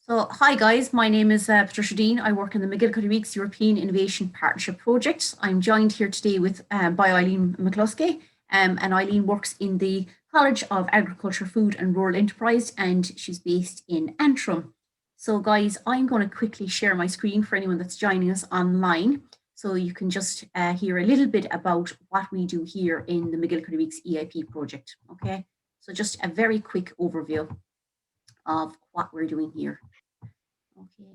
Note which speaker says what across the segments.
Speaker 1: So, hi guys, my name is Patricia Dean. I work in the MacGillycuddy Reeks European Innovation Partnership Project. I'm joined here today by Eileen McCluskey, and Eileen works in the College of Agriculture, Food and Rural Enterprise, and she's based in Antrim. So guys, I'm going to quickly share my screen for anyone that's joining us online, so you can just hear a little bit about what we do here in the MacGillycuddy Reeks EIP project, okay? So just a very quick overview of what we're doing here. Okay.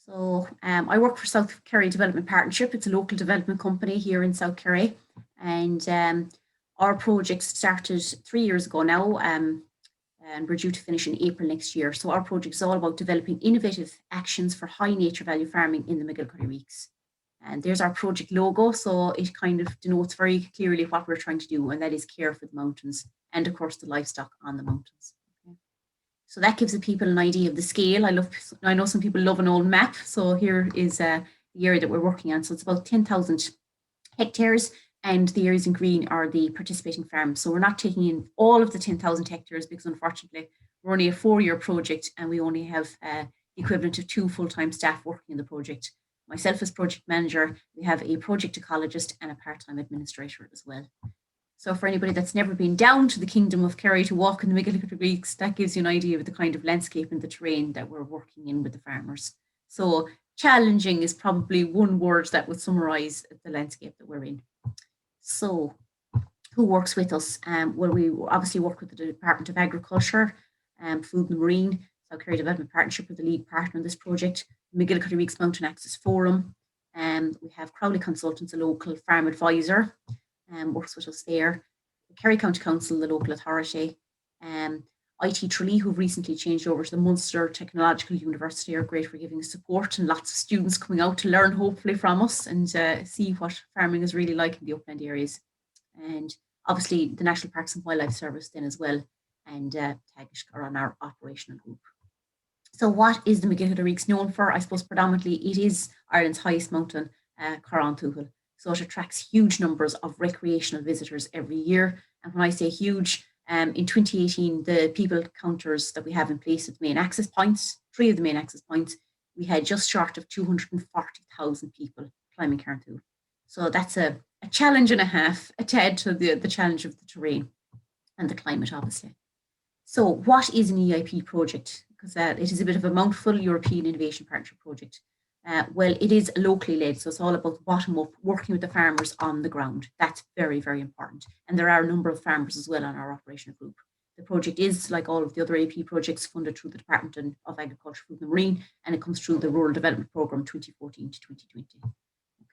Speaker 1: So I work for South Kerry Development Partnership. It's a local development company here in South Kerry. And our project started 3 years ago now, and we're due to finish in April next year. So our project is all about developing innovative actions for high nature value farming in the MacGillycuddy Reeks. And there's our project logo. So it kind of denotes very clearly what we're trying to do, and that is care for the mountains and of course the livestock on the mountains. So that gives the people an idea of the scale. I know some people love an old map. So here is the area that we're working on. So it's about 10,000 hectares, and the areas in green are the participating farms. So we're not taking in all of the 10,000 hectares because unfortunately we're only a 4-year project and we only have the equivalent of 2 full-time staff working in the project. Myself as project manager, we have a project ecologist and a part-time administrator as well. So for anybody that's never been down to the Kingdom of Kerry to walk in the MacGillycuddy Reeks, that gives you an idea of the kind of landscape and the terrain that we're working in with the farmers. So challenging is probably one word that would summarise the landscape that we're in. So who works with us? Well, we obviously work with the Department of Agriculture, Food and Marine, South Kerry Development Partnership are the lead partner in this project, MacGillycuddy Reeks Mountain Access Forum. We have Crowley Consultants, a local farm advisor, works with us there. The Kerry County Council, the local authority. IT Tralee, who've recently changed over to the Munster Technological University, are great for giving us support, and lots of students coming out to learn hopefully from us and see what farming is really like in the upland areas. And obviously the National Parks and Wildlife Service then as well, and Tagish are on our operational group. So what is the MacGillycuddy Reeks known for? I suppose predominantly it is Ireland's highest mountain, Carrauntoohil. So it attracts huge numbers of recreational visitors every year. And when I say huge, in 2018, the people counters that we have in place at the main access points, 3 of the main access points, we had just short of 240,000 people climbing Carrauntoohil. So that's a challenge and a half, a tad to the challenge of the terrain and the climate, obviously. So what is an EIP project? Because it is a bit of a mouthful, European Innovation Partnership Project. Well, it is locally led, so it's all about bottom up, working with the farmers on the ground. That's very, very important. And there are a number of farmers as well on our operational group. The project is, like all of the other AP projects, funded through the Department of Agriculture, Food and Marine, and it comes through the Rural Development Programme 2014 to 2020.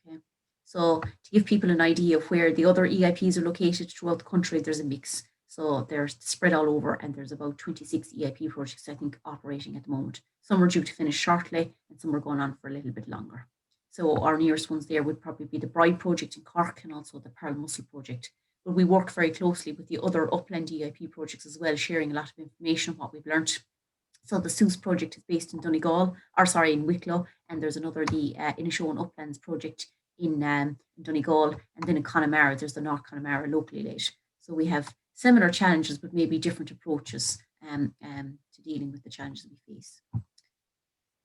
Speaker 1: Okay. So to give people an idea of where the other EIPs are located throughout the country, there's a mix. So they're spread all over, and there's about 26 EIP projects, I think, operating at the moment. Some are due to finish shortly, and some are going on for a little bit longer. So our nearest ones there would probably be the Bride project in Cork and also the Pearl Mussel project. But we work very closely with the other upland EIP projects as well, sharing a lot of information on what we've learned. So the Seuss project is based in Donegal, in Wicklow, and there's another, the Inishowen Uplands project in Donegal, and then in Connemara, there's the North Connemara locally led. So we have similar challenges, but maybe different approaches to dealing with the challenges we face.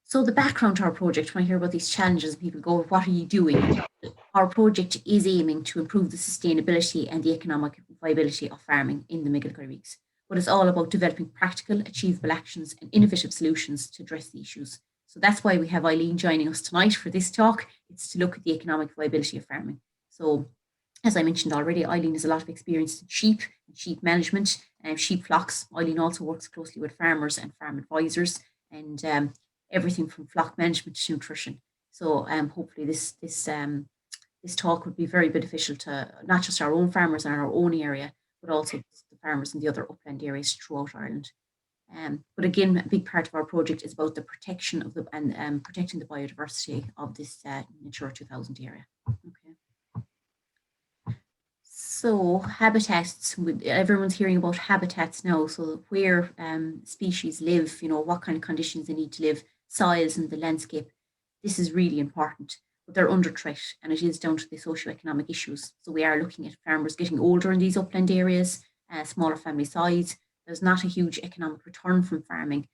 Speaker 1: So the background to our project, when I hear about these challenges, people go, what are you doing? Our project is aiming to improve the sustainability and the economic viability of farming in the MacGillycuddy Reeks. But it's all about developing practical, achievable actions and innovative solutions to address the issues. So that's why we have Eileen joining us tonight for this talk. It's to look at the economic viability of farming. So as I mentioned already, Eileen has a lot of experience in sheep and sheep management and sheep flocks. Eileen also works closely with farmers and farm advisors, and everything from flock management to nutrition. So hopefully this talk would be very beneficial to not just our own farmers in our own area, but also the farmers in the other upland areas throughout Ireland. But again, a big part of our project is about the protection of protecting the biodiversity of this Natura 2000 area. Okay. So habitats, everyone's hearing about habitats now. So where species live, what kind of conditions they need to live, soils and the landscape. This is really important, but they're under threat, and it is down to the socioeconomic issues. So we are looking at farmers getting older in these upland areas, smaller family size. there's not a huge economic return from farming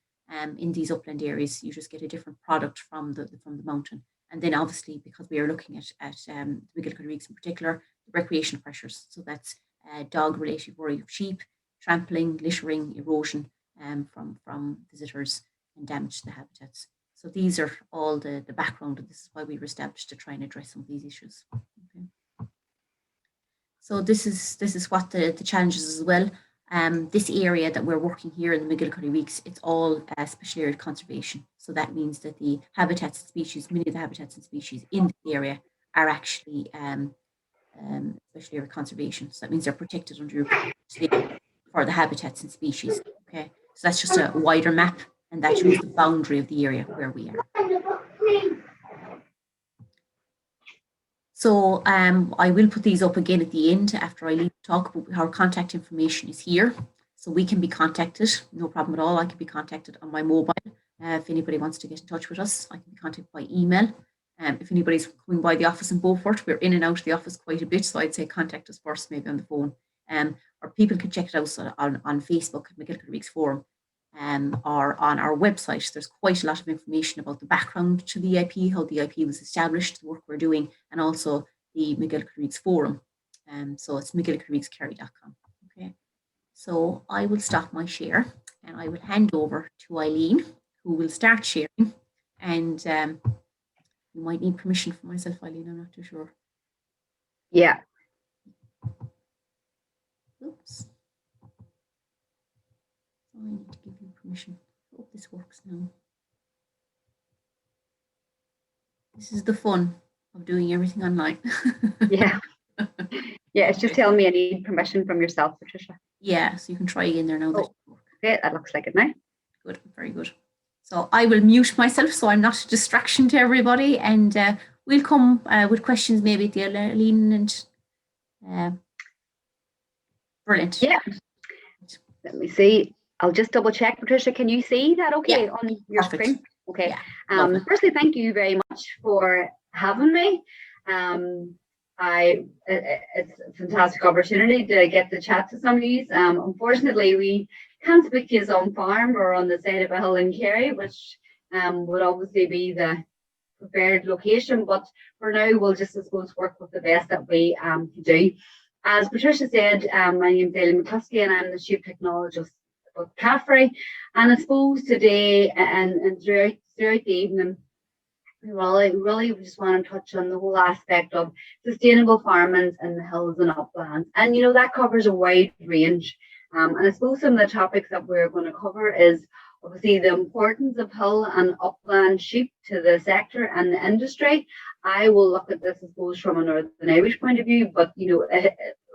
Speaker 1: in these upland areas. You just get a different product from the mountain. And then obviously, because we are looking at MacGillycuddy Reeks in particular, the recreational pressures. So that's dog-related worry of sheep, trampling, littering, erosion from visitors, and damage to the habitats. So these are all the background, and this is why we were established to try and address some of these issues. Okay. So this is what the challenges as well. This area that we're working here in the MacGillycuddy Reeks, it's all special area conservation. So that means that the habitats and species, many of the habitats and species in the area are actually special area conservation. So that means they're protected under for the habitats and species. Okay, so that's just a wider map, and that shows the boundary of the area where we are. So I will put these up again at the end after I talk, but our contact information is here. So we can be contacted, no problem at all. I can be contacted on my mobile. If anybody wants to get in touch with us, I can be contacted by email. If anybody's coming by the office in Beaufort, we're in and out of the office quite a bit, so I'd say contact us first, maybe on the phone. Or people can check it out on Facebook, MacGillycuddy Reeks Forum, or on our website. There's quite a lot of information about the background to the EIP, how the EIP was established, the work we're doing, and also the MacGillycuddy Reeks Forum. So it's MacGillycuddyReeksCerry.com. Okay, so I will stop my share and I will hand over to Eileen, who will start sharing. And you might need permission from myself, Eileen, I'm not too sure.
Speaker 2: Yeah.
Speaker 1: Oops. I need to give you permission. I hope this works now. This is the fun of doing everything online.
Speaker 2: Yeah. Yeah, it's just telling me I need permission from yourself, Patricia.
Speaker 1: Yeah, so you can try again there now.
Speaker 2: Oh, okay, that looks like it now.
Speaker 1: Good, very good. So I will mute myself so I'm not a distraction to everybody, and we'll come with questions maybe at the end, Eileen, and brilliant.
Speaker 2: Yeah. Let me see. I'll just double check, Patricia. Can you see that okay on your screen? Okay.
Speaker 1: Yeah,
Speaker 2: firstly, thank you very much for having me. It's a fantastic opportunity to get to chat to some of these. Unfortunately, we can't speak to you on farm or on the side of a hill in Kerry, which would obviously be the preferred location. But for now, we'll just, I suppose, work with the best that we can do. As Patricia said, my name is Eileen McCluskey, and I'm the sheep technologist of CAFRE. And I suppose today and throughout the evening, we really just want to touch on the whole aspect of sustainable farming in the hills and uplands. And, you know, that covers a wide range. And I suppose some of the topics that we're going to cover is obviously the importance of hill and upland sheep to the sector and the industry. I will look at this, I suppose, from a Northern Irish point of view, but, you know,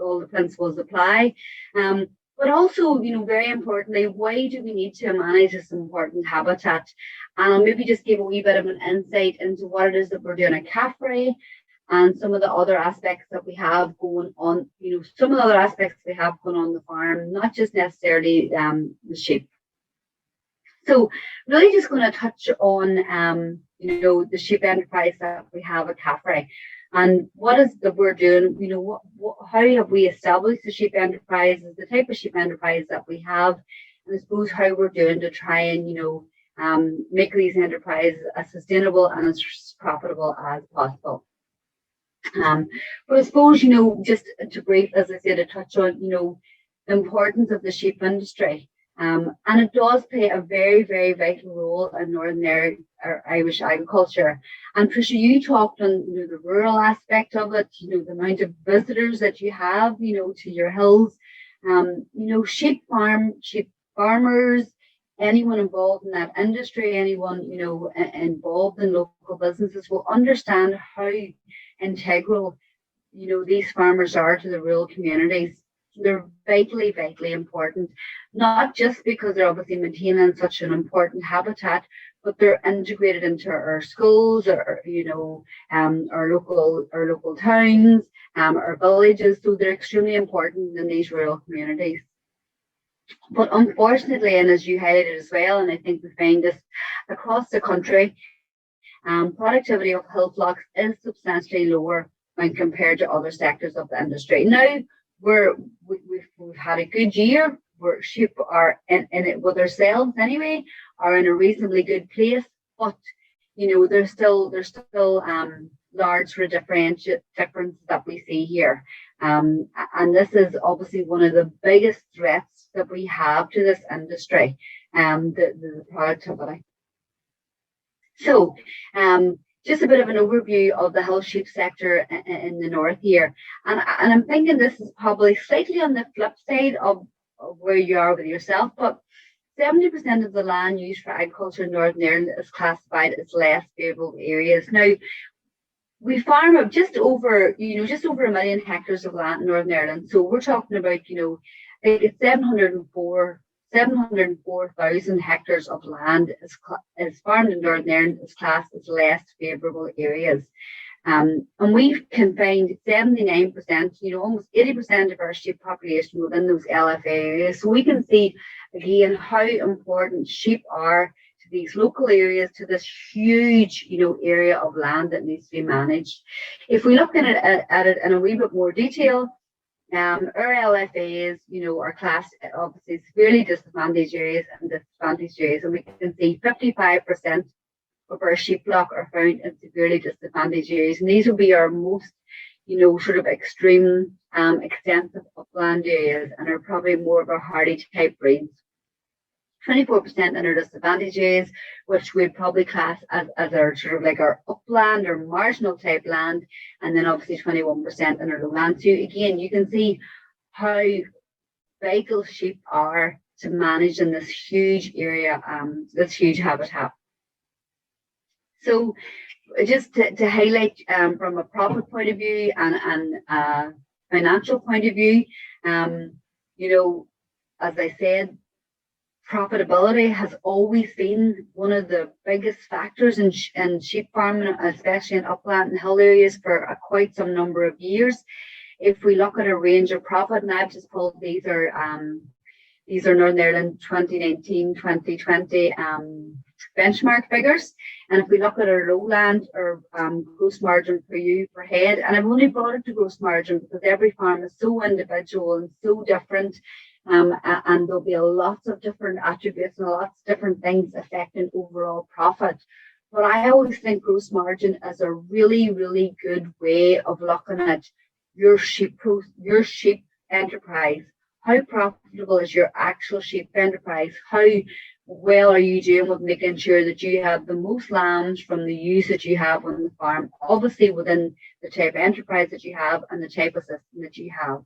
Speaker 2: all the principles apply. But also, you know, very importantly, why do we need to manage this important habitat? And I'll maybe just give a wee bit of an insight into what it is that we're doing at CAFRE and some of the other aspects that we have going on, you know, some of the other aspects we have going on the farm, not just necessarily the sheep. So really just going to touch on, you know, the sheep enterprise that we have at CAFRE. And what is that we're doing, you know, how have we established the sheep enterprise, the type of sheep enterprise that we have, and I suppose how we're doing to try and, you know, make these enterprises as sustainable and as profitable as possible. But I suppose, you know, just to brief, as I said, to touch on, you know, the importance of the sheep industry. And it does play a very, very vital role in Northern Irish agriculture. And Tricia, you talked on, you know, the rural aspect of it, you know, the amount of visitors that you have, you know, to your hills. You know, sheep farmers, anyone involved in that industry, anyone, you know, involved in local businesses will understand how integral, you know, these farmers are to the rural communities. They're vitally, vitally important, not just because they're obviously maintaining such an important habitat, but they're integrated into our schools, or, you know, our local towns, our villages. So they're extremely important in these rural communities. But unfortunately, and as you highlighted as well, and I think we find this across the country, productivity of hill flocks is substantially lower when compared to other sectors of the industry. Now, we've had a good year, where sheep are in it with themselves anyway, are in a reasonably good place, but there's still large differences that we see here. And this is obviously one of the biggest threats that we have to this industry, the productivity. So just a bit of an overview of the hill sheep sector in the north here. And I'm thinking this is probably slightly on the flip side of where you are with yourself, but 70% of the land used for agriculture in Northern Ireland is classified as less favourable areas. Now, we farm up just over 1 million hectares of land in Northern Ireland. So we're talking about, I think it's 704,000 hectares of land is farmed in Northern Ireland is classed as less favourable areas. And we've confined 79%, almost 80% of our sheep population within those LFA areas. So we can see again how important sheep are to these local areas, to this huge, area of land that needs to be managed. If we look at it in a wee bit more detail, our LFAs, are classed obviously severely disadvantaged areas and disadvantaged areas, and we can see 55% of our sheep flock are found in severely disadvantaged areas, and these will be our most, sort of extreme, extensive upland areas, and are probably more of our hardy type breeds. 24% in our disadvantaged areas, which we'd probably class as our sort of like our upland or marginal type land, and then obviously 21% in our lowland. So again, you can see how vital sheep are to manage in this huge area, this huge habitat. So just to highlight from a profit point of view and financial point of view, as I said, profitability has always been one of the biggest factors in sheep farming, especially in upland and hill areas for quite some number of years. If we look at a range of profit, and I've just pulled these are Northern Ireland 2019-2020 benchmark figures. And if we look at our lowland or gross margin per ewe per head, and I've only brought it to gross margin because every farm is so individual and so different. And there'll be lots of different attributes and lots of different things affecting overall profit. But I always think gross margin is a really, really good way of looking at your sheep enterprise. How profitable is your actual sheep enterprise? How well are you doing with making sure that you have the most lambs from the ewes that you have on the farm, obviously within the type of enterprise that you have and the type of system that you have.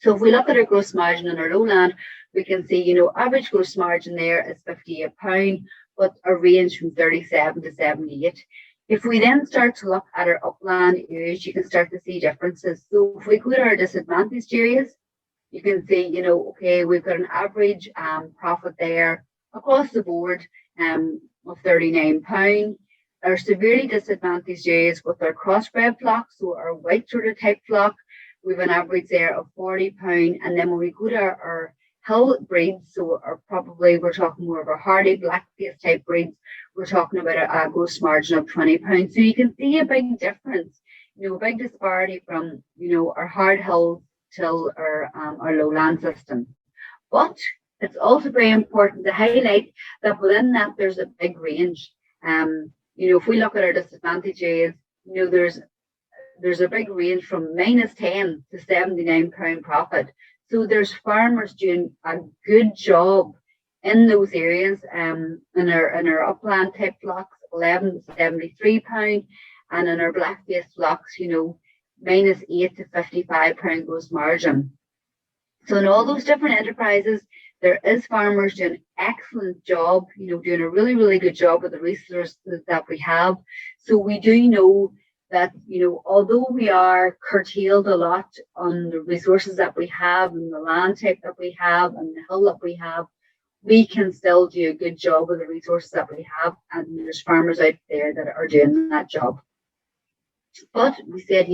Speaker 2: So if we look at our gross margin in our lowland, we can see, average gross margin there is £58, but a range from 37 to 78. If we then start to look at our upland areas, you can start to see differences. So if we go to our disadvantaged areas, you can see, okay, we've got an average profit there across the board of £39. Our severely disadvantaged areas with our crossbred flock, so our white sort of type flock, we have an average there of £40. And then when we go to our hill breeds, so we're talking more of our hardy black face type breeds, we're talking about a gross margin of £20. So you can see a big difference, a big disparity from, our hard hills till our lowland system. But it's also very important to highlight that within that there's a big range. If we look at our disadvantaged areas, there's a big range from -10 to £79 profit. So there's farmers doing a good job in those areas. In our upland type flocks, 11 to £73, and in our black-faced flocks, -8 to £55 gross margin. So in all those different enterprises, there is farmers doing an excellent job, doing a really, really good job with the resources that we have. So we do know that, although we are curtailed a lot on the resources that we have and the land type that we have and the hill that we have, we can still do a good job with the resources that we have. And there's farmers out there that are doing that job. But we said,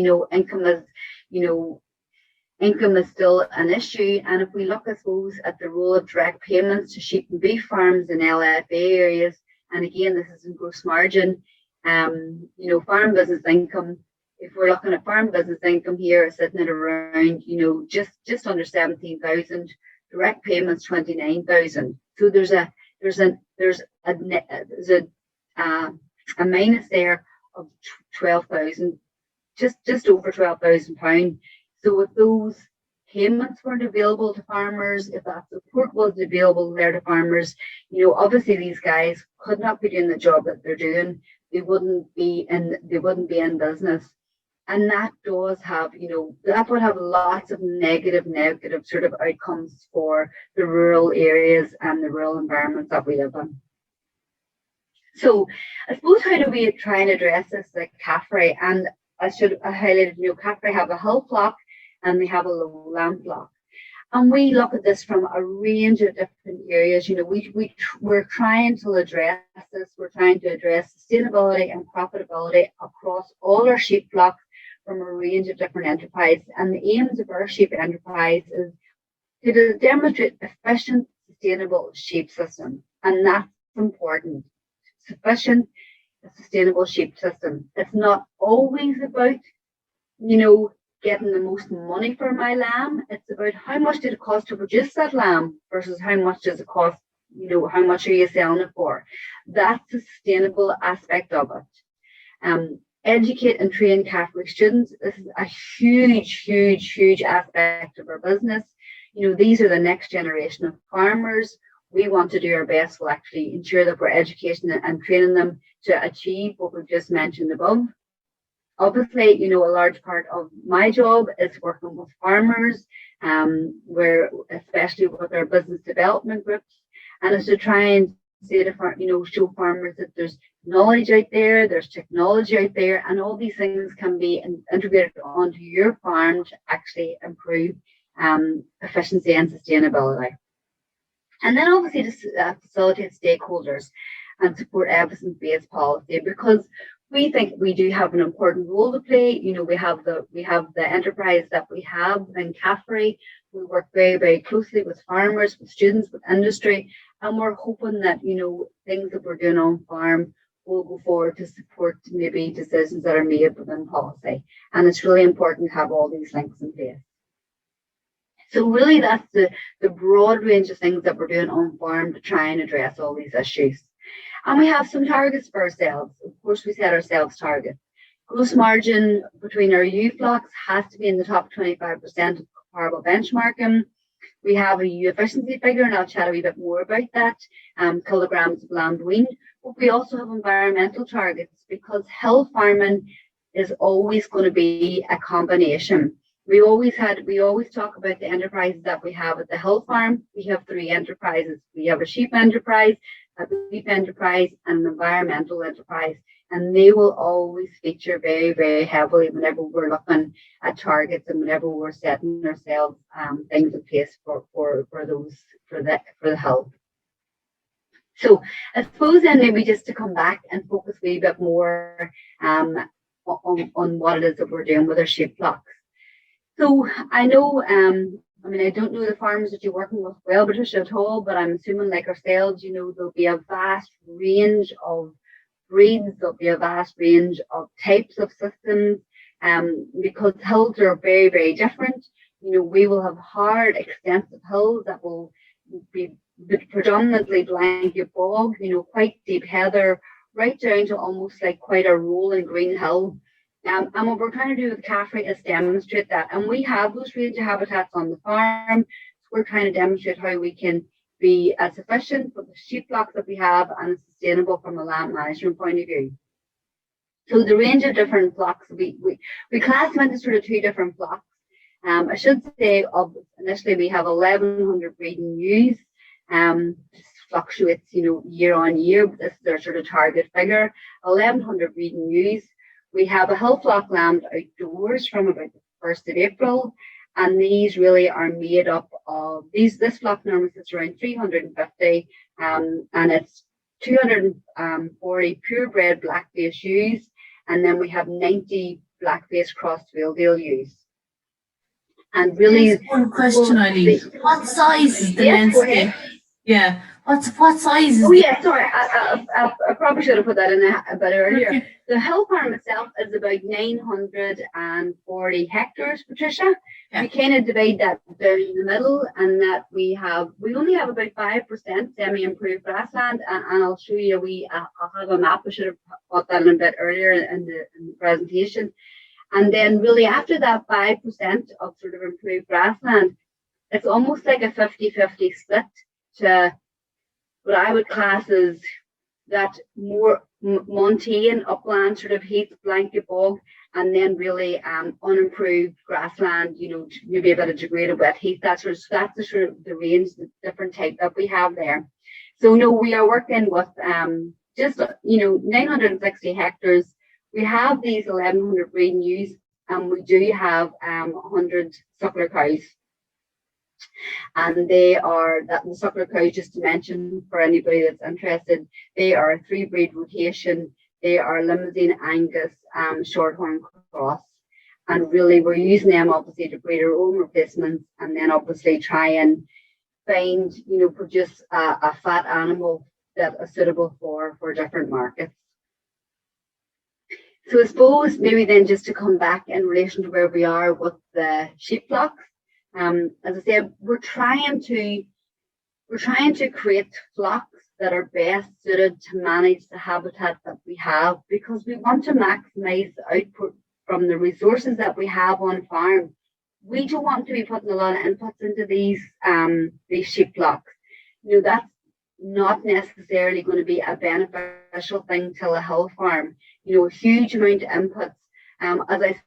Speaker 2: income is still an issue. And if we look, I suppose, at the role of direct payments to sheep and beef farms in LFA areas, and again, this is in gross margin, farm business income, if we're looking at farm business income here, sitting at around, just under 17,000, direct payments 29,000. So there's a minus there of 12,000, just over £12,000. So if those payments weren't available to farmers, if that support wasn't available there to farmers, obviously these guys could not be doing the job that they're doing. They wouldn't be in business. And that does have, that would have lots of negative sort of outcomes for the rural areas and the rural environments that we live in. So I suppose, how do we try and address this at CAFRE? And I highlighted, CAFRE have a hill block and they have a lowland block. And we look at this from a range of different areas. We're trying to address this. We're trying to address sustainability and profitability across all our sheep blocks from a range of different enterprises. And the aims of our sheep enterprise is to demonstrate efficient, sustainable sheep system. And that's important. Sufficient, sustainable sheep system. It's not always about, getting the most money for my lamb. It's about how much did it cost to produce that lamb versus how much does it cost, how much are you selling it for? That's the sustainable aspect of it. Educate and train CAFRE students. This is a huge aspect of our business. These are the next generation of farmers. We want to do our best to actually ensure that we're educating and training them to achieve what we've just mentioned above. Obviously, a large part of my job is working with farmers, especially with our business development groups, and it's to try and say to show farmers that there's knowledge out there, there's technology out there, and all these things can be integrated onto your farm to actually improve efficiency and sustainability. And then obviously to facilitate stakeholders and support evidence-based policy, because we think we do have an important role to play. We have the enterprise that we have in CAFRE. We work very, very closely with farmers, with students, with industry, and we're hoping that things that we're doing on farm will go forward to support maybe decisions that are made within policy. And it's really important to have all these links in place. So really, that's the broad range of things that we're doing on farm to try and address all these issues. And we have some targets for ourselves. Of course, we set ourselves targets. Gross margin between our ewe flocks has to be in the top 25% of comparable benchmarking. We have a ewe efficiency figure, and I'll chat a wee bit more about that, kilograms of land weaned. But we also have environmental targets, because hill farming is always going to be a combination. We always talk about the enterprises that we have at the hill farm. We have three enterprises. We have a sheep enterprise, a beef enterprise, and an environmental enterprise. And they will always feature very, very heavily whenever we're looking at targets and whenever we're setting ourselves things in place for the health. So I suppose then maybe just to come back and focus a wee bit more on what it is that we're doing with our sheep flocks. So I know, I don't know the farmers that you're working with well, Patricia, at all, but I'm assuming like ourselves, there'll be a vast range of breeds, there'll be a vast range of types of systems, because hills are very, very different. We will have hard, extensive hills that will be predominantly blanket bog, quite deep heather, right down to almost like quite a rolling green hill. And what we're trying to do with CAFRE is demonstrate that. And we have those range of habitats on the farm. So we're trying to demonstrate how we can be as efficient with the sheep flocks that we have and as sustainable from a land management point of view. So the range of different flocks, we class them into sort of two different flocks. I should say initially we have 1,100 breeding ewes. Fluctuates, year on year, but this is their sort of target figure. 1,100 breeding ewes. We have a hill flock lambed outdoors from about the 1st of April, and these really are made up of this flock normally sits around 350, and it's 240 purebred black-faced ewes, and then we have 90 black-faced crossed Vealdale ewes. And really,
Speaker 3: there's one question, Eileen. What size is the landscape? Yeah. What size is
Speaker 2: Oh, yeah, sorry. I probably should have put that in a bit earlier.
Speaker 3: Okay.
Speaker 2: The hill farm itself is about 940 hectares, Patricia. we kind of divide that down in the middle, and that we only have about 5% semi-improved grassland, and I'll show you I'll have a map. I should have put that in a bit earlier in the presentation. And then really after that 5% of sort of improved grassland, it's almost like a 50-50 split to what I would class as that more montane upland sort of heath, blanket bog, and then really unimproved grassland, maybe a bit of degraded wet heath. That's the sort of the range, the different type that we have there. So no, we are working with just 960 hectares. We have these 1,100 breeding ewes, and we do have 100 suckler cows. And they are, the suckler cows, just to mention for anybody that's interested, they are a 3-breed rotation. They are Limousin Angus Shorthorn cross. And really we're using them obviously to breed our own replacements, and then obviously try and find, produce a fat animal that is suitable for different markets. So I suppose maybe then just to come back in relation to where we are with the sheep flocks. As I said, we're trying to create flocks that are best suited to manage the habitat that we have, because we want to maximize the output from the resources that we have on farm. We don't want to be putting a lot of inputs into these sheep flocks. That's not necessarily going to be a beneficial thing to a hill farm. A huge amount of inputs. As I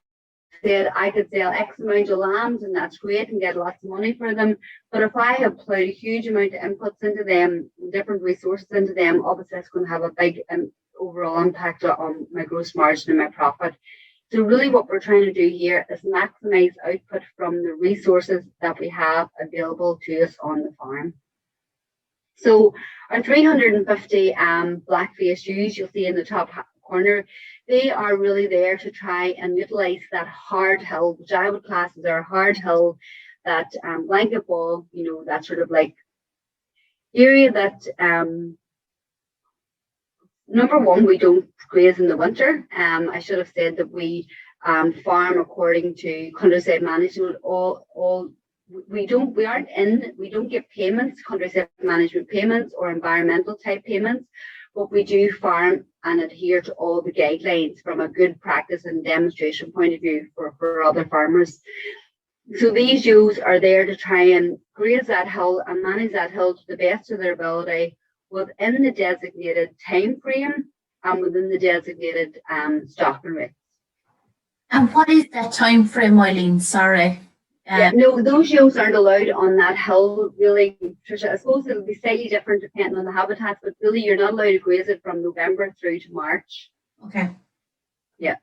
Speaker 2: said, I could sell X amount of lambs, and that's great and get lots of money for them. But if I have put a huge amount of inputs into them, different resources into them, obviously it's going to have a big overall impact on my gross margin and my profit. So really what we're trying to do here is maximize output from the resources that we have available to us on the farm. So our 350 black-faced ewes, you'll see in the top corner, they are really there to try and utilize that hard hill, which I would class as our hard hill, that blanket bog, that sort of like area that, number one, we don't graze in the winter. I should have said that we farm according to countryside management. We don't get payments, countryside management payments or environmental type payments, but we do farm and adhere to all the guidelines from a good practice and demonstration point of view for other farmers. So these ewes are there to try and graze that hill and manage that hill to the best of their ability within the designated time frame and within the designated stocking rates.
Speaker 3: And what is that time frame, Eileen? Sorry.
Speaker 2: No, those ewes aren't allowed on that hill, really, Tricia. I suppose it'll be slightly different depending on the habitat, but really you're not allowed to graze it from November through to March.
Speaker 3: Okay.
Speaker 2: Yeah.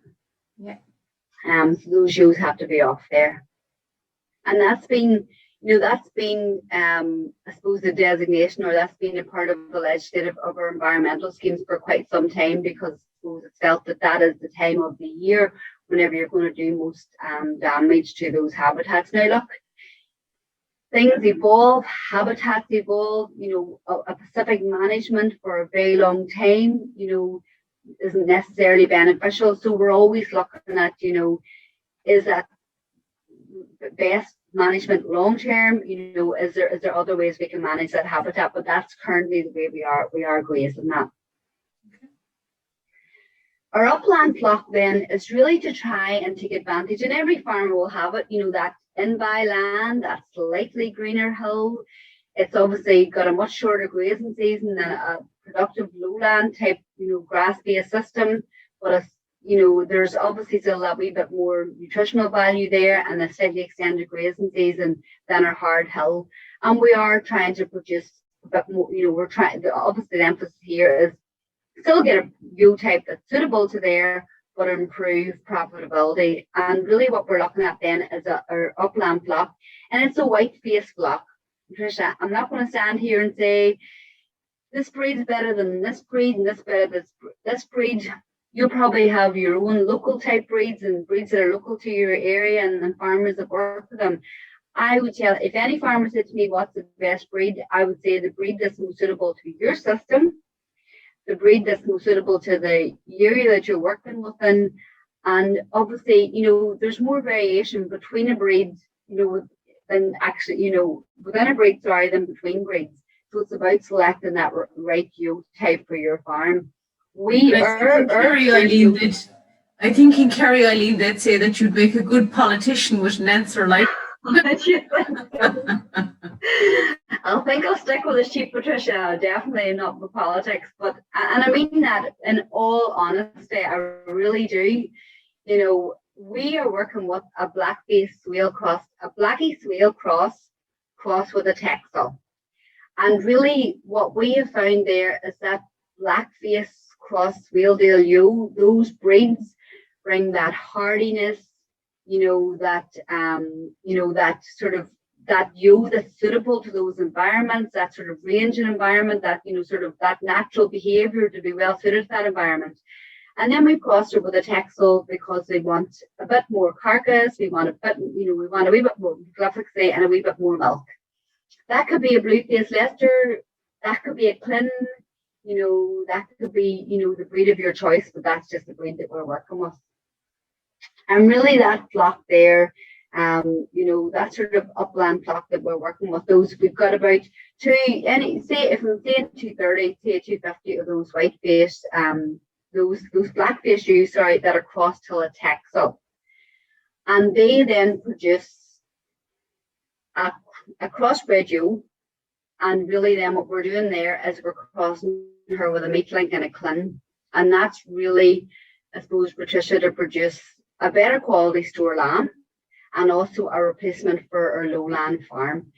Speaker 3: Yeah.
Speaker 2: So those ewes have to be off there. And that's been, I suppose, the designation, or that's been a part of the legislative of our environmental schemes for quite some time, because I suppose it's felt that is the time of the year whenever you're going to do most damage to those habitats. Now, look, things evolve, habitats evolve, a specific management for a very long time, isn't necessarily beneficial. So we're always looking at, is that best management long term? Is there other ways we can manage that habitat? But that's currently the way we are grazing that. Our upland flock then is really to try and take advantage, and every farmer will have it, that in-by land, that slightly greener hill. It's obviously got a much shorter grazing season than a productive lowland type, grass-based system, but there's obviously still a wee bit more nutritional value there and a slightly extended grazing season than our hard hill. And we are trying to produce a bit more, obviously the emphasis here is still get a ewe type that's suitable to there, but improve profitability. And really what we're looking at then is our upland flock, and it's a white-faced flock. Tricia, I'm not going to stand here and say this breed's better than this breed and this better than this breed. You'll probably have your own local type breeds and breeds that are local to your area and farmers that work with them. I would tell, if any farmer said to me, what's the best breed? I would say the breed that's most suitable to your system, the breed that's most suitable to the area that you're working within. And obviously, there's more variation between a breed than actually, within a breed, sorry, than between breeds. So it's about selecting that right ewe type for your farm.
Speaker 3: I think in Kerry, Eileen, they'd say that you'd make a good politician with an answer like.
Speaker 2: I think I'll stick with this cheap Patricia, definitely not with politics, and I mean that in all honesty, I really do. We are working with a black-faced swale cross, a blackie swale cross with a Texel. And really what we have found there is that black-faced cross Swaledale ewe, those breeds bring that hardiness, that ewe that's suitable to those environments, that sort of ranging environment, that sort of that natural behaviour to be well suited to that environment. And then we crossed her with a Texel because they want a bit more carcass, we want a wee bit more glyphosate and a wee bit more milk. That could be a blue-faced Leicester, that could be a Clyn, that could be, the breed of your choice, but that's just the breed that we're working with. And really that flock there, that sort of upland flock that we're working with, those we've got about if we're saying 230, say 250 of those white-faced, those black-faced ewes, that are crossed to a Texel. And they then produce a crossbred ewe. And really then what we're doing there is we're crossing her with a meat link and a Clyn. And that's really, I suppose, Patricia, to produce a better quality store lamb and also a replacement for our lowland farm.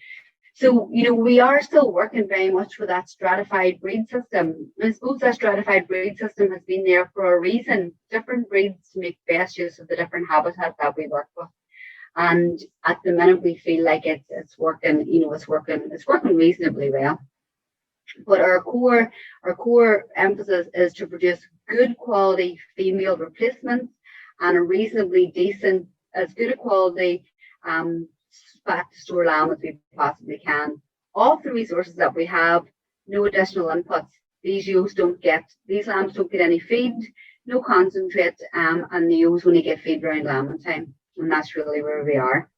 Speaker 2: So, we are still working very much with that stratified breed system. And I suppose that stratified breed system has been there for a reason, different breeds to make best use of the different habitat that we work with. And at the minute we feel like it's working, it's working reasonably well. But our core emphasis is to produce good quality female replacements and a reasonably decent, as good a quality back to store lamb as we possibly can. Off the resources that we have, no additional inputs. These lambs don't get any feed, no concentrate, and the ewes only get feed around lambing time. And that's really where we are.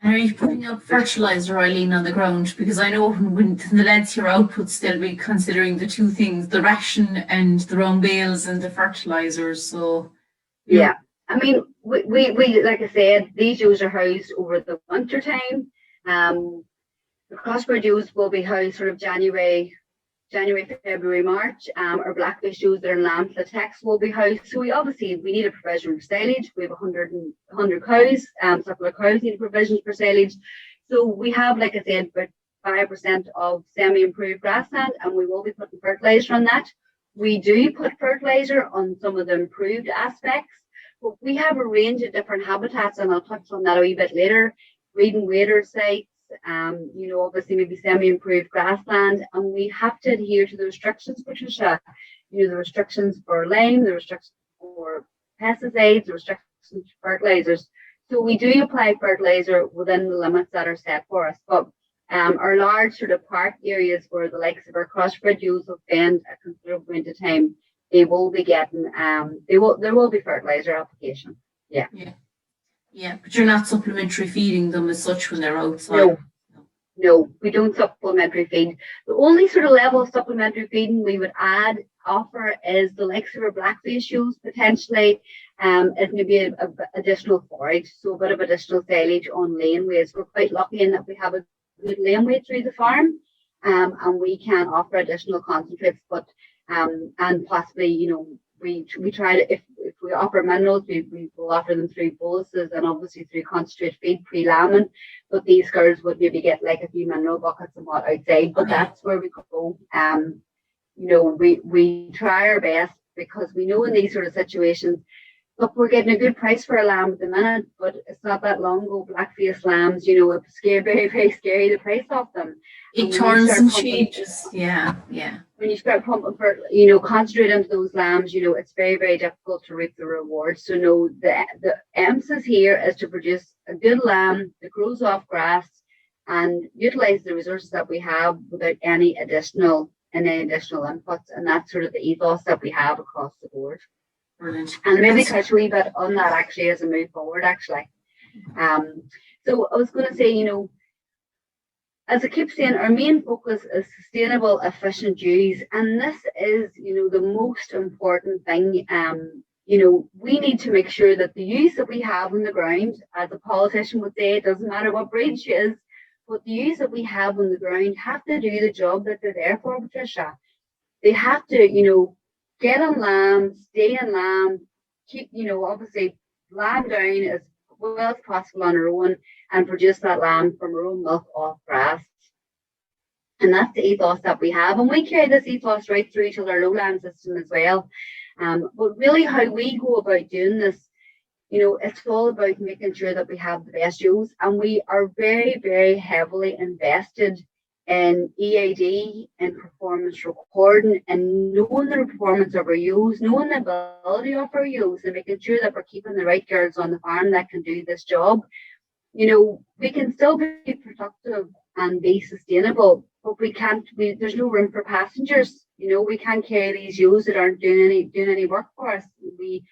Speaker 3: And are you putting up fertilizer, Eileen, on the ground? Because I know when the lads hear outputs, they'll be considering the two things, the ration and the round bales and the fertilizers. So
Speaker 2: yeah. I mean, we like I said, these ewes are housed over the winter time. The crossbred ewes will be housed sort of January, February, March. Our black-faced ewes that are in lamb Texel will be housed. So we need a provision for silage. We have 100 cows. Several cows need a provision for silage. So we have, like I said, about 5% of semi-improved grassland, and we will be putting fertilizer on that. We do put fertilizer on some of the improved aspects. But we have a range of different habitats, and I'll touch on that a wee bit later. Breeding wader sites, obviously maybe semi-improved grassland, and we have to adhere to the restrictions, Patricia. The restrictions for lime, the restrictions for pesticides, the restrictions for fertilizers. So we do apply fertilizer within the limits that are set for us. But our large sort of park areas where the likes of our crossbred ewes will spend a considerable amount of time, they will be getting there will be fertilizer application. Yeah,
Speaker 3: but you're not supplementary feeding them as such when they're outside.
Speaker 2: No, we don't supplementary feed. The only sort of level of supplementary feeding we would offer is the likes of our black-faced ewes potentially, is maybe a additional forage, so a bit of additional silage on laneways. We're quite lucky in that we have a good laneway through the farm, and we can offer additional concentrates, but and possibly, we try to, if we offer minerals, we will offer them through boluses and obviously through concentrate feed pre-lambing, but these girls would maybe get like a few mineral buckets and what outside, but that's where we go. We try our best because we know in these sort of situations, look, we're getting a good price for a lamb at the minute, but it's not that long ago, black-faced lambs, it's scary, very, very scary, the price of them.
Speaker 3: It turns and changes, yeah.
Speaker 2: When you start pumping for, concentrate into those lambs, it's very, very difficult to reap the rewards. So no, the emphasis here is to produce a good lamb that grows off grass and utilize the resources that we have without any additional inputs. And that's sort of the ethos that we have across the board.
Speaker 3: Brilliant.
Speaker 2: And maybe touch a wee bit on that actually as we move forward actually. So I was going to say, as I keep saying, our main focus is sustainable, efficient use, and this is, the most important thing. We need to make sure that the use that we have on the ground, as a politician would say, it doesn't matter what breed she is, but the use that we have on the ground have to do the job that they're there for, Patricia. They have to, get on lamb, stay on lamb, keep, obviously lamb down as well as possible on our own and produce that lamb from our own milk off grass. And that's the ethos that we have. And we carry this ethos right through to our lowland system as well. But really how we go about doing this, it's all about making sure that we have the best ewes. And we are very, very heavily invested in EAD and performance recording and knowing the performance of our ewes, knowing the ability of our ewes and making sure that we're keeping the right girls on the farm that can do this job. We can still be productive and be sustainable, but there's no room for passengers. We can't carry these ewes that aren't doing any work for us. We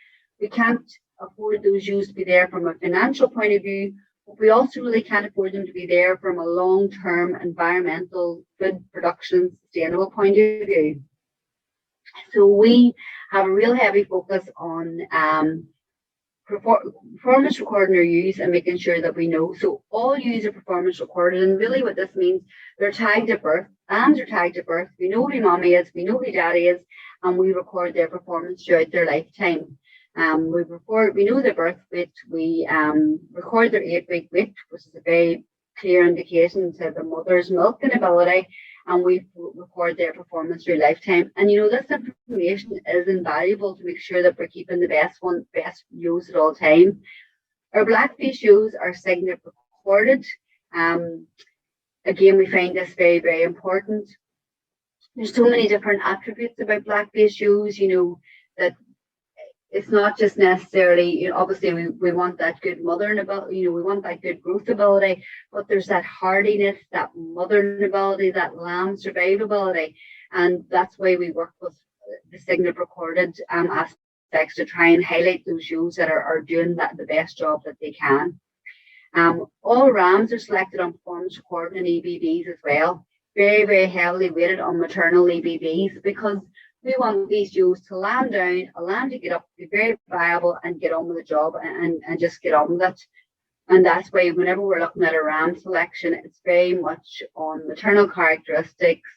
Speaker 2: can't afford those ewes to be there from a financial point of view, but we also really can't afford them to be there from a long-term environmental, food production, sustainable point of view. So we have a real heavy focus on performance recording our ewes and making sure that we know. So all ewes are performance recorded, and really what this means, they're tagged at birth. Lambs are tagged at birth. We know who mommy is, we know who daddy is, and we record their performance throughout their lifetime. We know their birth weight, we record their 8-week weight, which is a very clear indication to the mother's milking ability, and we record their performance through lifetime. And this information is invaluable to make sure that we're keeping the best ewes at all time. Our blackface ewes are signet recorded. Again, we find this very, very important. There's so many different attributes about blackface ewes, that it's not just necessarily, obviously we want that good mothering ability, we want that good growth ability, but there's that hardiness, that mothering ability, that lamb survivability. And that's why we work with the signet recorded aspects to try and highlight those ewes that are doing the best job that they can. All rams are selected on performance recording and EBBs as well. Very, very heavily weighted on maternal EBBs because we want these ewes to lamb down, a lamb to get up, be very viable and get on with the job and just get on with it. And that's why whenever we're looking at a ram selection, it's very much on maternal characteristics,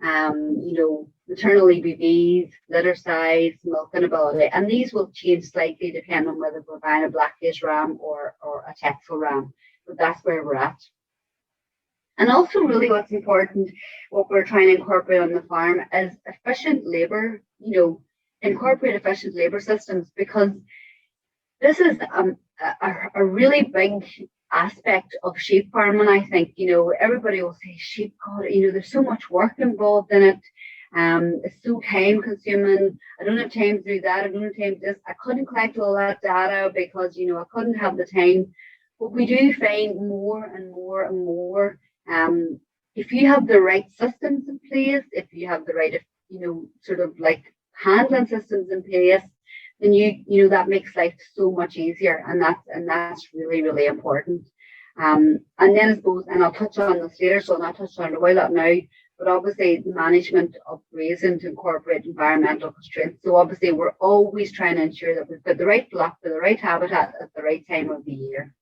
Speaker 2: maternal EBBs, litter size, milking ability. And these will change slightly depending on whether we're buying a blackface ram or a Texel ram. But that's where we're at. And also really what's important, what we're trying to incorporate on the farm is efficient labour, incorporate efficient labour systems, because this is a really big aspect of sheep farming, I think. Everybody will say sheep, God, there's so much work involved in it. It's so time consuming. I don't have time to do that. I don't have time to this. I couldn't collect all that data because, I couldn't have the time. But we do find more and more and more. If you have the right systems in place, if you have the right, sort of like handling systems in place, then that makes life so much easier, and that's really, really important. And then I suppose, and I'll touch on this later, so I'll not touch on it a while up now, but obviously the management of grazing to incorporate environmental constraints. So obviously we're always trying to ensure that we've got the right flock for the right habitat at the right time of the year.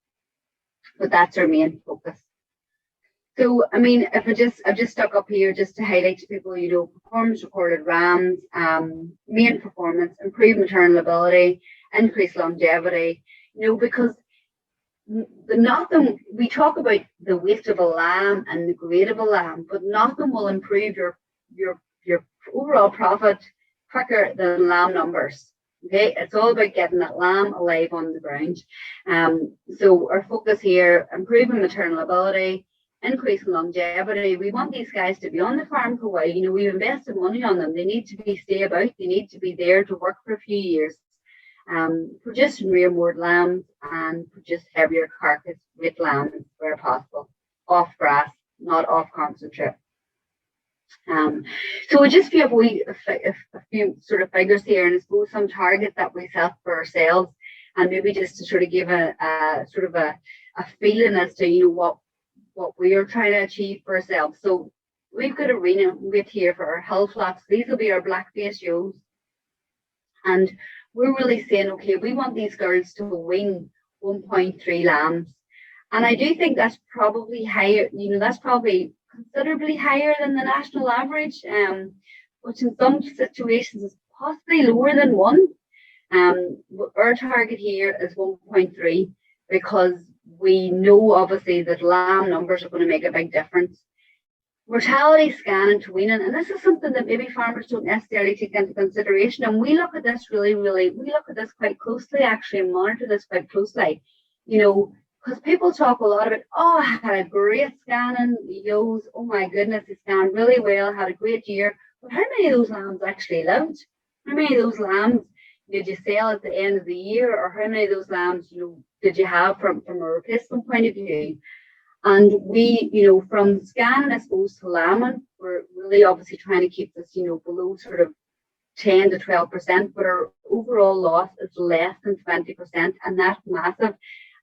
Speaker 2: But that's our main focus. So, if I've just stuck up here just to highlight to people, performance recorded rams, main performance, improved maternal ability, increased longevity, because nothing, we talk about the weight of a lamb and the grade of a lamb, but nothing will improve your overall profit quicker than lamb numbers. Okay, it's all about getting that lamb alive on the ground. So our focus here, improving maternal ability, increasing longevity. We want these guys to be on the farm for a while. We've invested money on them. They need to stay about. They need to be there to work for a few years. Producing rear moored lambs and produce heavier carcass weight lambs where possible, off grass, not off concentrate. So we just have a few sort of figures here, and I suppose some targets that we set for ourselves, and maybe just to sort of give a feeling as to, what we are trying to achieve for ourselves. So we've got a arena with here for our hill flocks. These will be our black-faced ewes. And we're really saying, okay, we want these girls to win 1.3 lambs. And I do think that's probably higher, that's probably considerably higher than the national average, which in some situations is possibly lower than 1. Our target here is 1.3 because we know obviously that lamb numbers are going to make a big difference. Mortality scanning to weaning, and this is something that maybe farmers don't necessarily take into consideration. And we look at this we look at this quite closely, actually, and monitor this quite closely, because people talk a lot about, oh, I had a great scanning, ewes, oh my goodness, they scanned really well, had a great year. But how many of those lambs actually lived? How many of those lambs did you sell at the end of the year, or how many of those lambs, did you have from a replacement point of view? And we, from scanning, I suppose, to lambing, we're really obviously trying to keep this, below sort of 10 to 12%, but our overall loss is less than 20%, and that's massive.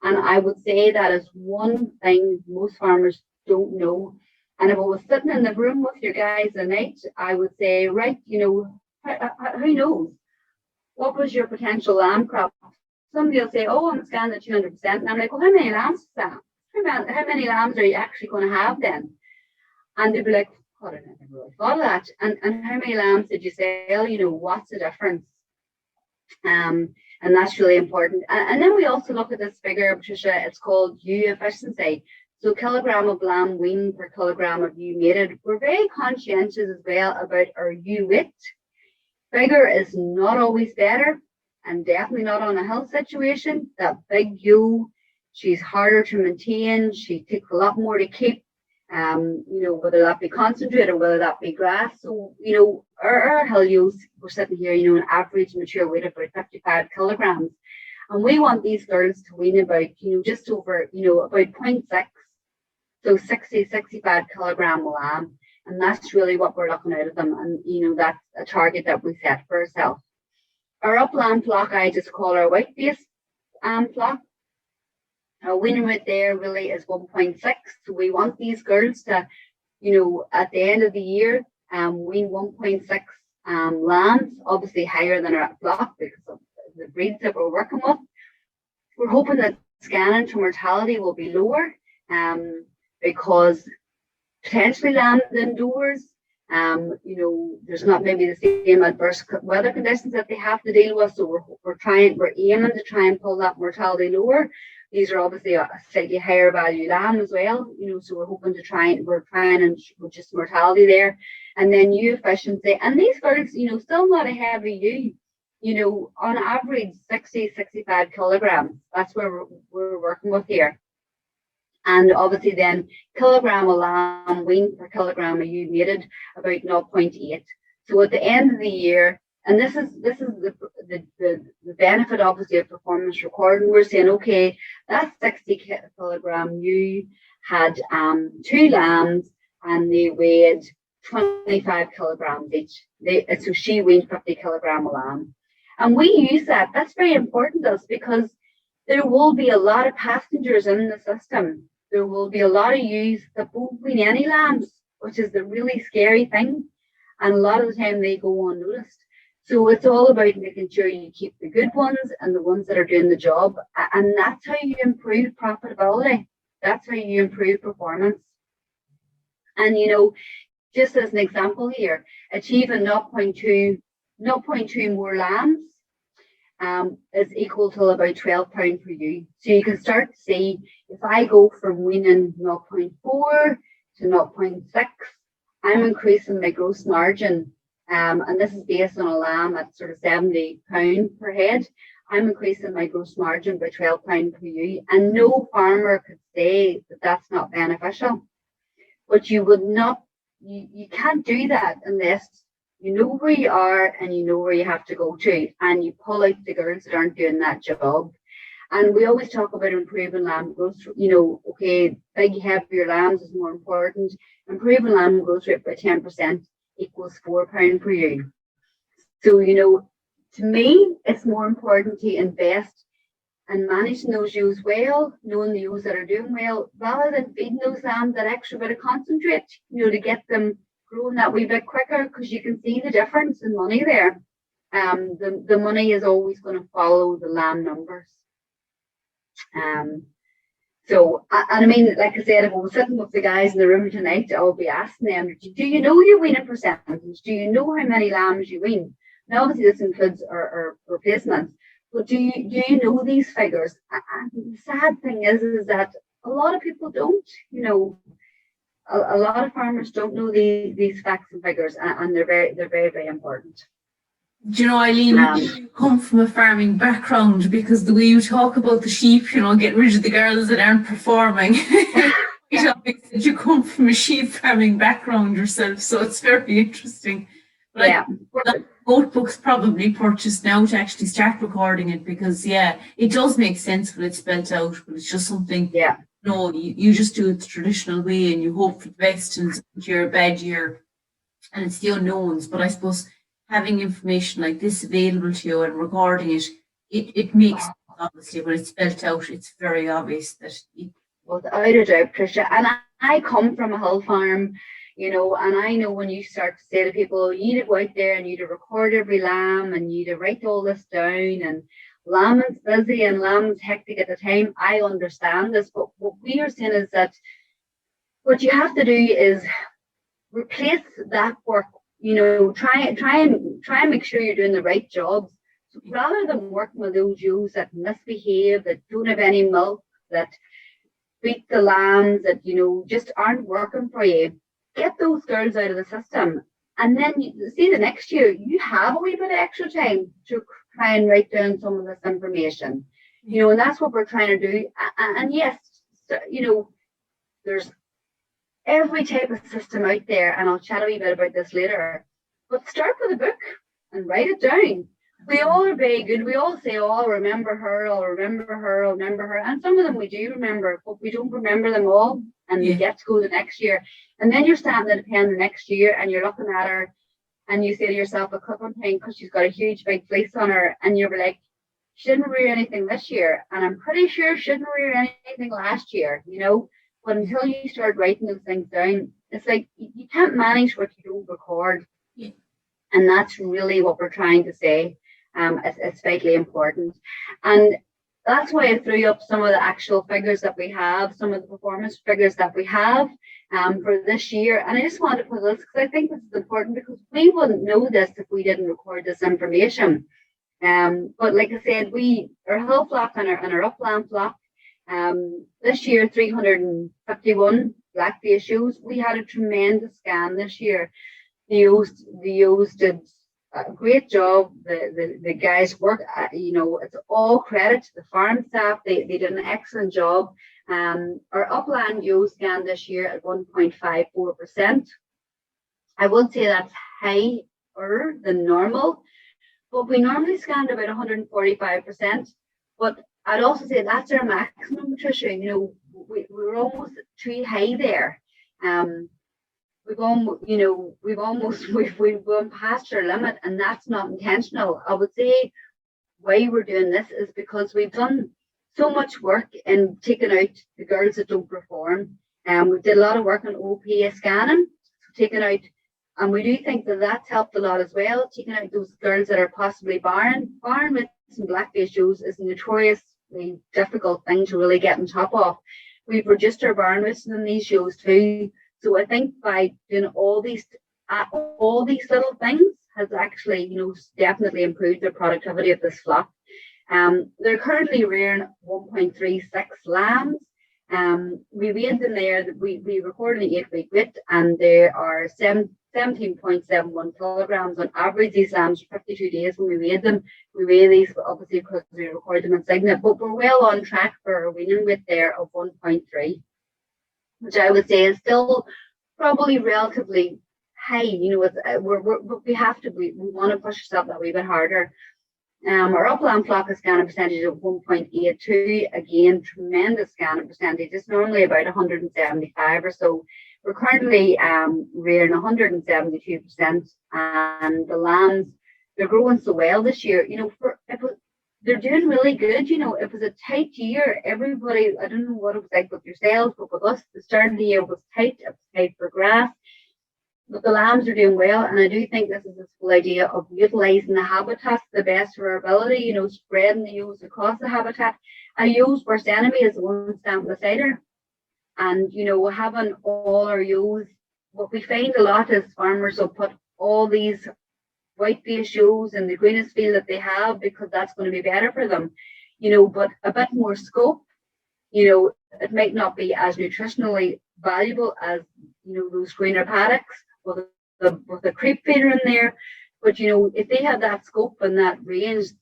Speaker 2: And I would say that is one thing most farmers don't know. And if I was sitting in the room with your guys at night, I would say, right, who knows? What was your potential lamb crop? Somebody will say, oh, I'm scanning at 200%. And I'm like, well, how many lambs is that? How many lambs are you actually going to have then? And they'd be like, God, I never really thought of that. And how many lambs did you sell? What's the difference? And that's really important. And then we also look at this figure, Patricia, it's called ewe efficiency. So kilogram of lamb weaned per kilogram of ewe mated. We're very conscientious as well about our ewe weight. Bigger is not always better, and definitely not on a hill situation. That big ewe, she's harder to maintain. She takes a lot more to keep, whether that be concentrate or whether that be grass. So, our hill ewes, we're sitting here, an average mature weight of about 55 kilograms. And we want these girls to wean about, just over, about 0.6. So 60, 65 kilogram lamb. And that's really what we're looking out of them. And, that's a target that we set for ourselves. Our upland flock, I just call our white base flock. Our weaning rate there really is 1.6. So we want these girls to, at the end of the year, wean 1.6 lambs, obviously higher than our flock because of the breeds that we're working with. We're hoping that scanning to mortality will be lower because potentially lambs indoors, there's not maybe the same adverse weather conditions that they have to deal with. So we're aiming to try and pull that mortality lower. These are obviously a slightly higher value lamb as well, so we're hoping we're trying and reduce mortality there. And then ewe efficiency. And these birds, still not a heavy ewe, on average 60, 65 kilograms. That's where we're working with here. And obviously then kilogram of lamb weaned per kilogram of ewe mated about 0.8. So at the end of the year, and this is the benefit obviously of performance recording, we're saying, okay, that 60 kilogram ewe had 2 lambs and they weighed 25 kilograms each. So she weighed 50 kilogram of lamb. And we use that. That's very important to us because there will be a lot of passengers in the system. There will be a lot of ewes that won't wean any lambs, which is the really scary thing. And a lot of the time they go unnoticed. So it's all about making sure you keep the good ones and the ones that are doing the job. And that's how you improve profitability. That's how you improve performance. And, just as an example here, achieving 0.2 more lambs is equal to about £12 per ewe. So you can start to see if I go from weaning 0.4 to 0.6, I'm increasing my gross margin. And this is based on a lamb at sort of £70 per head. I'm increasing my gross margin by £12 per ewe. And no farmer could say that that's not beneficial. But you would not, you can't do that unless you know where you are and you know where you have to go to, and you pull out the girls that aren't doing that job. And we always talk about improving lamb growth. Okay, big, heavier lambs is more important. Improving lamb growth rate by 10% equals £4 per ewe. So, to me, it's more important to invest and managing those ewes well, knowing the ewes that are doing well, rather than feeding those lambs that extra bit of concentrate, to get them growing that wee bit quicker, because you can see the difference in money there. The money is always going to follow the lamb numbers. So, and I mean, like I said, if I was sitting with the guys in the room tonight, I'll be asking them, do you know your weaning percentage? Do you know how many lambs you wean? Now, obviously, this includes our replacements, but do you know these figures? And the sad thing is that a lot of people don't, a lot of farmers don't know these facts and figures, and they're very, very important.
Speaker 3: Do you know, Eileen, you come from a farming background, because the way you talk about the sheep, getting rid of the girls that aren't performing, you come from a sheep farming background yourself, so it's very interesting. But
Speaker 2: yeah.
Speaker 3: Both books probably purchased now to actually start recording it, because, it does make sense when it's spelled out, but it's just something, you just do it the traditional way and you hope for the best, and you're a bad year, and it's the unknowns. But I suppose having information like this available to you and recording it, it makes sense, obviously, when it's spelled out, it's very obvious that
Speaker 2: without a doubt, Tricia. And I come from a hill farm, and I know when you start to say to people, you need to go out there and you need to record every lamb and you need to write all this down, and lambing's busy and lambing's hectic at the time. I understand this, but what we are saying is that what you have to do is replace that work. Try and make sure you're doing the right jobs. So rather than working with those ewes that misbehave, that don't have any milk, that beat the lambs, that just aren't working for you, get those girls out of the system. And then see the next year you have a wee bit of extra time to try and write down some of this information. And that's what we're trying to do. And yes, there's every type of system out there, and I'll chat a wee bit about this later, but start with a book and write it down. We all are very good. We all say, I'll remember her, and some of them we do remember, but we don't remember them all, and you get to go the next year, and then you're standing at the pen the next year and you're looking at her and you say to yourself a clipping thing because she's got a huge big fleece on her, and you're like, she didn't rear anything this year, and I'm pretty sure she didn't rear anything last year, But until you start writing those things down, it's like you can't manage what you don't record. Yeah. And that's really what we're trying to say. It's vitally important. And that's why I threw up some of the actual figures that we have, some of the performance figures that we have for this year. And I just wanted to put this because I think this is important, because we wouldn't know this if we didn't record this information. But like I said, our hill flock and our upland flock, this year 351 black-faced ewes. We had a tremendous scan this year. The ewes did a great job. The guys work, it's all credit to the farm staff. They did an excellent job. Our upland ewe scan this year at 1.54%. I would say that's higher than normal, but we normally scanned about 145%. But I'd also say that's our maximum, Patricia. We're almost too high there. We've gone past our limit, and that's not intentional. I would say why we're doing this is because we've done so much work in taking out the girls that don't perform. We did a lot of work on OPA scanning, taking out, and we do think that that's helped a lot as well, taking out those girls that are possibly barren. Barren with some black-faced ewes is a notoriously difficult thing to really get on top of. We've reduced our barren rates in these ewes too. So I think by doing all these little things has actually, definitely improved the productivity of this flock. They're currently rearing 1.36 lambs. We weighed them there. We recorded an 8-week weight, and there are 17.71 kilograms on average. These lambs are 52 days when we weighed them. We weigh these obviously because we record them in Signet, but we're well on track for a weaning weight there of 1.3. which I would say is still probably relatively high. We want to push ourselves that wee bit harder. Our upland flock is scanning percentage of 1.82. Again, tremendous scanning percentage. It's normally about 175 or so. We're currently rearing 172%, and the lambs, they're growing so well this year. they're doing really good. You know, it was a tight year. Everybody, I don't know what it was like with yourselves, but with us, the start of the year was tight. It was tight for grass. But the lambs are doing well, and I do think this is this whole idea of utilising the habitat to the best of our ability, you know, spreading the ewes across the habitat. A ewe's worst enemy is the one standing beside her. And, you know, having all our ewes, what we find a lot is farmers will put all these white-faced ewes in the greenest field that they have because that's going to be better for them, you know, but a bit more scope, you know, it might not be as nutritionally valuable as, you know, those greener paddocks with the creep feeder in there. But, you know, if they have that scope and that range,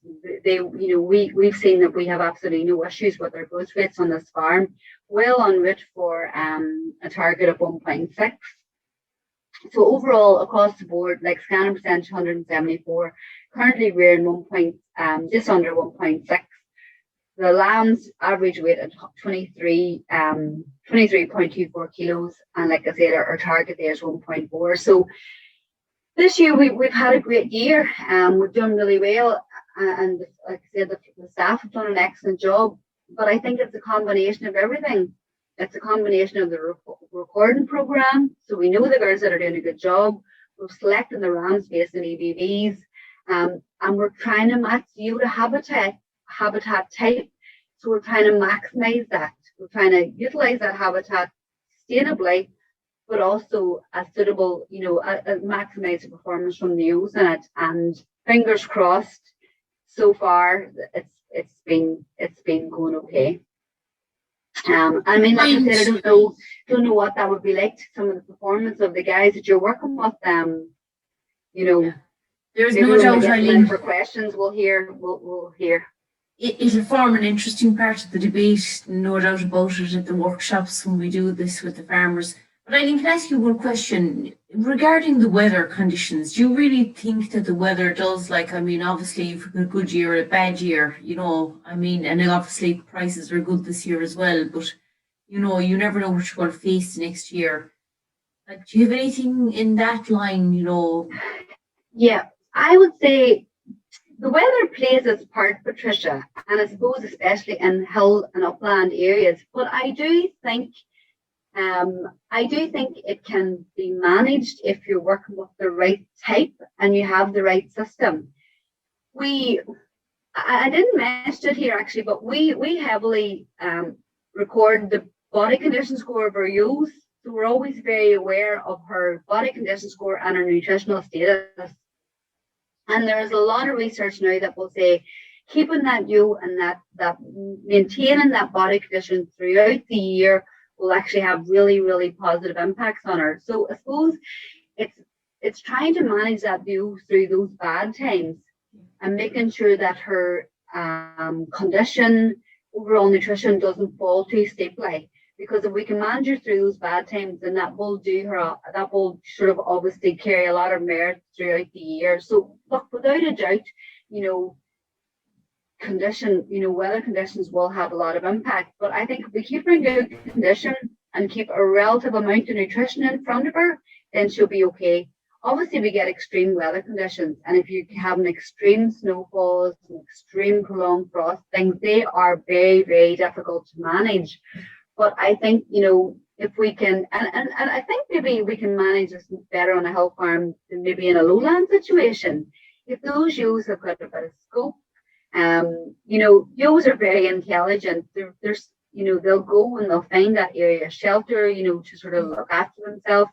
Speaker 2: they, you know, we've seen that we have absolutely no issues with our growth rates on this farm, well en route for a target of 1.6. So overall, across the board, like scanning percentage 174, currently rearing just under 1.6. The lambs average weight at 23.24 kilos, and like I said, our target there is 1.4. So this year we've had a great year. We've done really well, and like I said, the staff have done an excellent job. But I think it's a combination of everything. It's a combination of the recording program, so we know the girls that are doing a good job. We're selecting the rams based on EBVs, and we're trying to match you to habitat type. So we're trying to maximize that. We're trying to utilize that habitat sustainably, but also a suitable, you know, maximize the performance from the ewes in it. And fingers crossed, so far it's been going okay. I mean, like I said, I don't know what that would be like. Some of the performance of the guys that you're working with, you know.
Speaker 3: Yeah. There's no doubt, Eileen.
Speaker 2: For questions, we'll hear.
Speaker 3: It'll form an interesting part of the debate, no doubt about it, at the workshops when we do this with the farmers. But Eileen, can I ask you one question regarding the weather conditions? Do you really think that the weather does, like, I mean, obviously you've a good year, a bad year, you know, I mean, and obviously prices are good this year as well, but, you know, you never know what you're going to face next year. Like, do you have anything in that line, you know?
Speaker 2: Yeah, I would say the weather plays its part, Patricia, and I suppose especially in hill and upland areas, but I do think it can be managed if you're working with the right type and you have the right system. I didn't mention it here actually, but we heavily record the body condition score of our ewes. So we're always very aware of her body condition score and her nutritional status. And there is a lot of research now that will say keeping that ewe and that maintaining that body condition throughout the year will actually have really, really positive impacts on her. So I suppose it's trying to manage that ewe through those bad times and making sure that her condition, overall nutrition doesn't fall too steeply. Because if we can manage her through those bad times, then that will sort of obviously carry a lot of merit throughout the year. So look, without a doubt, you know, weather conditions will have a lot of impact. But I think if we keep her in good condition and keep a relative amount of nutrition in front of her, then she'll be okay. Obviously, we get extreme weather conditions, and if you have an extreme snowfalls, and extreme prolonged frost, things, they are very, very difficult to manage. But I think, you know, if we can, and I think maybe we can manage this better on a hill farm than maybe in a lowland situation. If those ewes have got a bit of scope, you know, ewes are very intelligent. There's, you know, they'll go and they'll find that area of shelter, you know, to sort of look after themselves.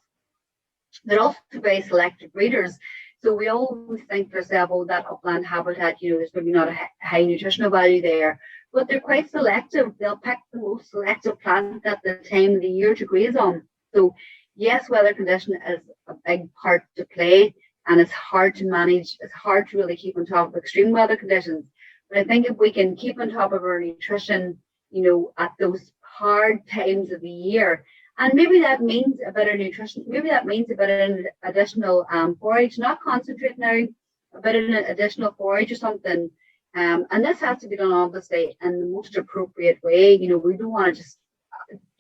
Speaker 2: They're also very selective breeders. So we always think to ourselves, oh, that upland habitat, you know, there's maybe not a high nutritional value there. But they're quite selective. They'll pick the most selective plant at the time of the year to graze on. So yes, weather condition is a big part to play, and it's hard to manage. It's hard to really keep on top of extreme weather conditions. But I think if we can keep on top of our nutrition, you know, at those hard times of the year, and maybe that means a better nutrition, maybe that means a bit of additional forage, not concentrate now, a bit of an additional forage or something. And this has to be done obviously in the most appropriate way. You know, we don't want to just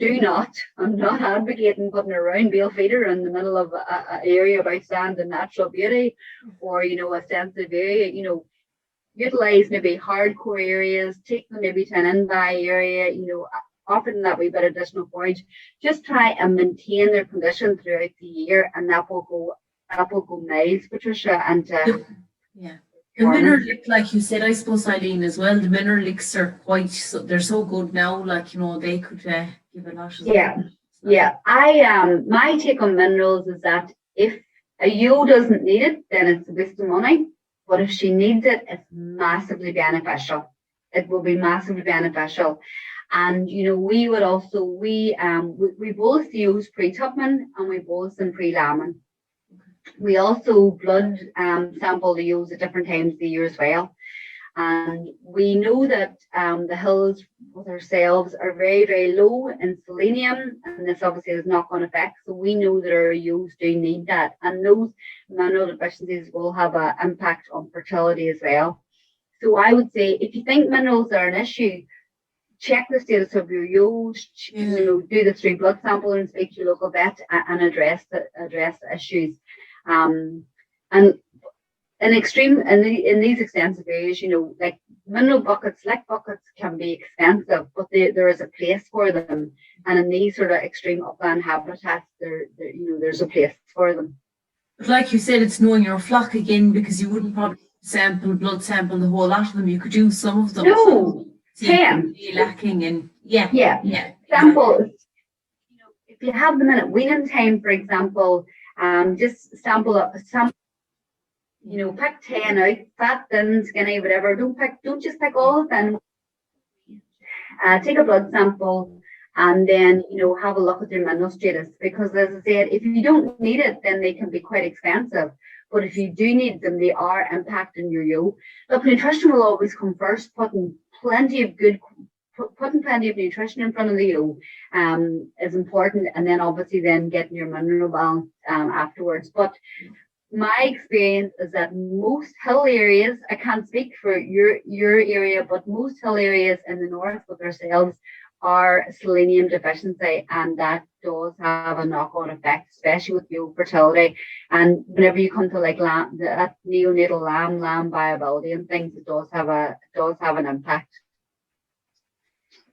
Speaker 2: I'm not advocating putting a round bale feeder in the middle of an area of outstanding natural beauty or, you know, a sensitive area. You know, utilize maybe hardcore areas, take them maybe to an in-by area, offer them that wee bit of additional forage. Just try and maintain their condition throughout the year, and that will go miles, Patricia. And
Speaker 3: yeah. The mineral, like you said, I suppose, Eileen, as well, the mineral licks are they're so good now, like, they could give a lot.
Speaker 2: Yeah. My take on minerals is that if a ewe doesn't need it, then it's a waste of money. But if she needs it, it's massively beneficial. It will be massively beneficial. And, we would also, we both use pre-Tupman and we both in pre-lambing. We also blood sample the ewes at different times of the year as well. And we know that the hills with ourselves are very, very low in selenium, and this obviously has knock-on effects. So we know that our ewes do need that. And those mineral deficiencies will have an impact on fertility as well. So I would say, if you think minerals are an issue, check the status of your ewes, do the 3 blood sample and speak to your local vet and address the issues. And in these extensive areas, like mineral buckets, lick buckets can be expensive, but there is a place for them. And in these sort of extreme upland habitats, there's a place for them.
Speaker 3: But like you said, it's knowing your flock again, because you wouldn't probably blood sample the whole lot of them. You could use some of them.
Speaker 2: No, 10.
Speaker 3: Lacking in,
Speaker 2: Sample. If you have them in at weaning time, for example, just sample pick 10 out, fat, thin, skinny, whatever. Don't just pick all of them. Take a blood sample and then, have a look at their mineral status, because as I said, if you don't need it, then they can be quite expensive. But if you do need them, they are impacting your ewe. Look, nutrition will always come first. Putting plenty of nutrition in front of the ewe is important, and then obviously getting your mineral balance afterwards. But my experience is that most hill areas, I can't speak for your area, but most hill areas in the north with ourselves are selenium deficiency, and that does have a knock-on effect, especially with ewe fertility. And whenever you come to like that neonatal lamb viability and things, it does have an impact.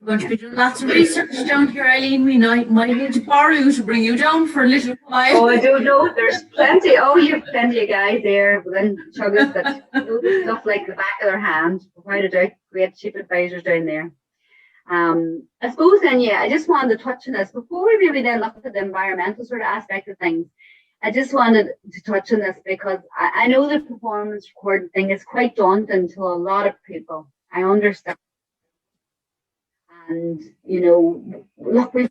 Speaker 3: We're going to be doing lots of research down here, Eileen. We might need to borrow you to bring you down for a little while.
Speaker 2: Oh, I don't know. There's plenty. Oh, you have plenty of guys there within Chuggers that know this stuff like the back of their hand. Without a doubt, great sheep advisors down there. I suppose then, I just wanted to touch on this before we maybe then look at the environmental sort of aspect of things. I just wanted to touch on this because I know the performance recording thing is quite daunting to a lot of people. I understand. And, look, we've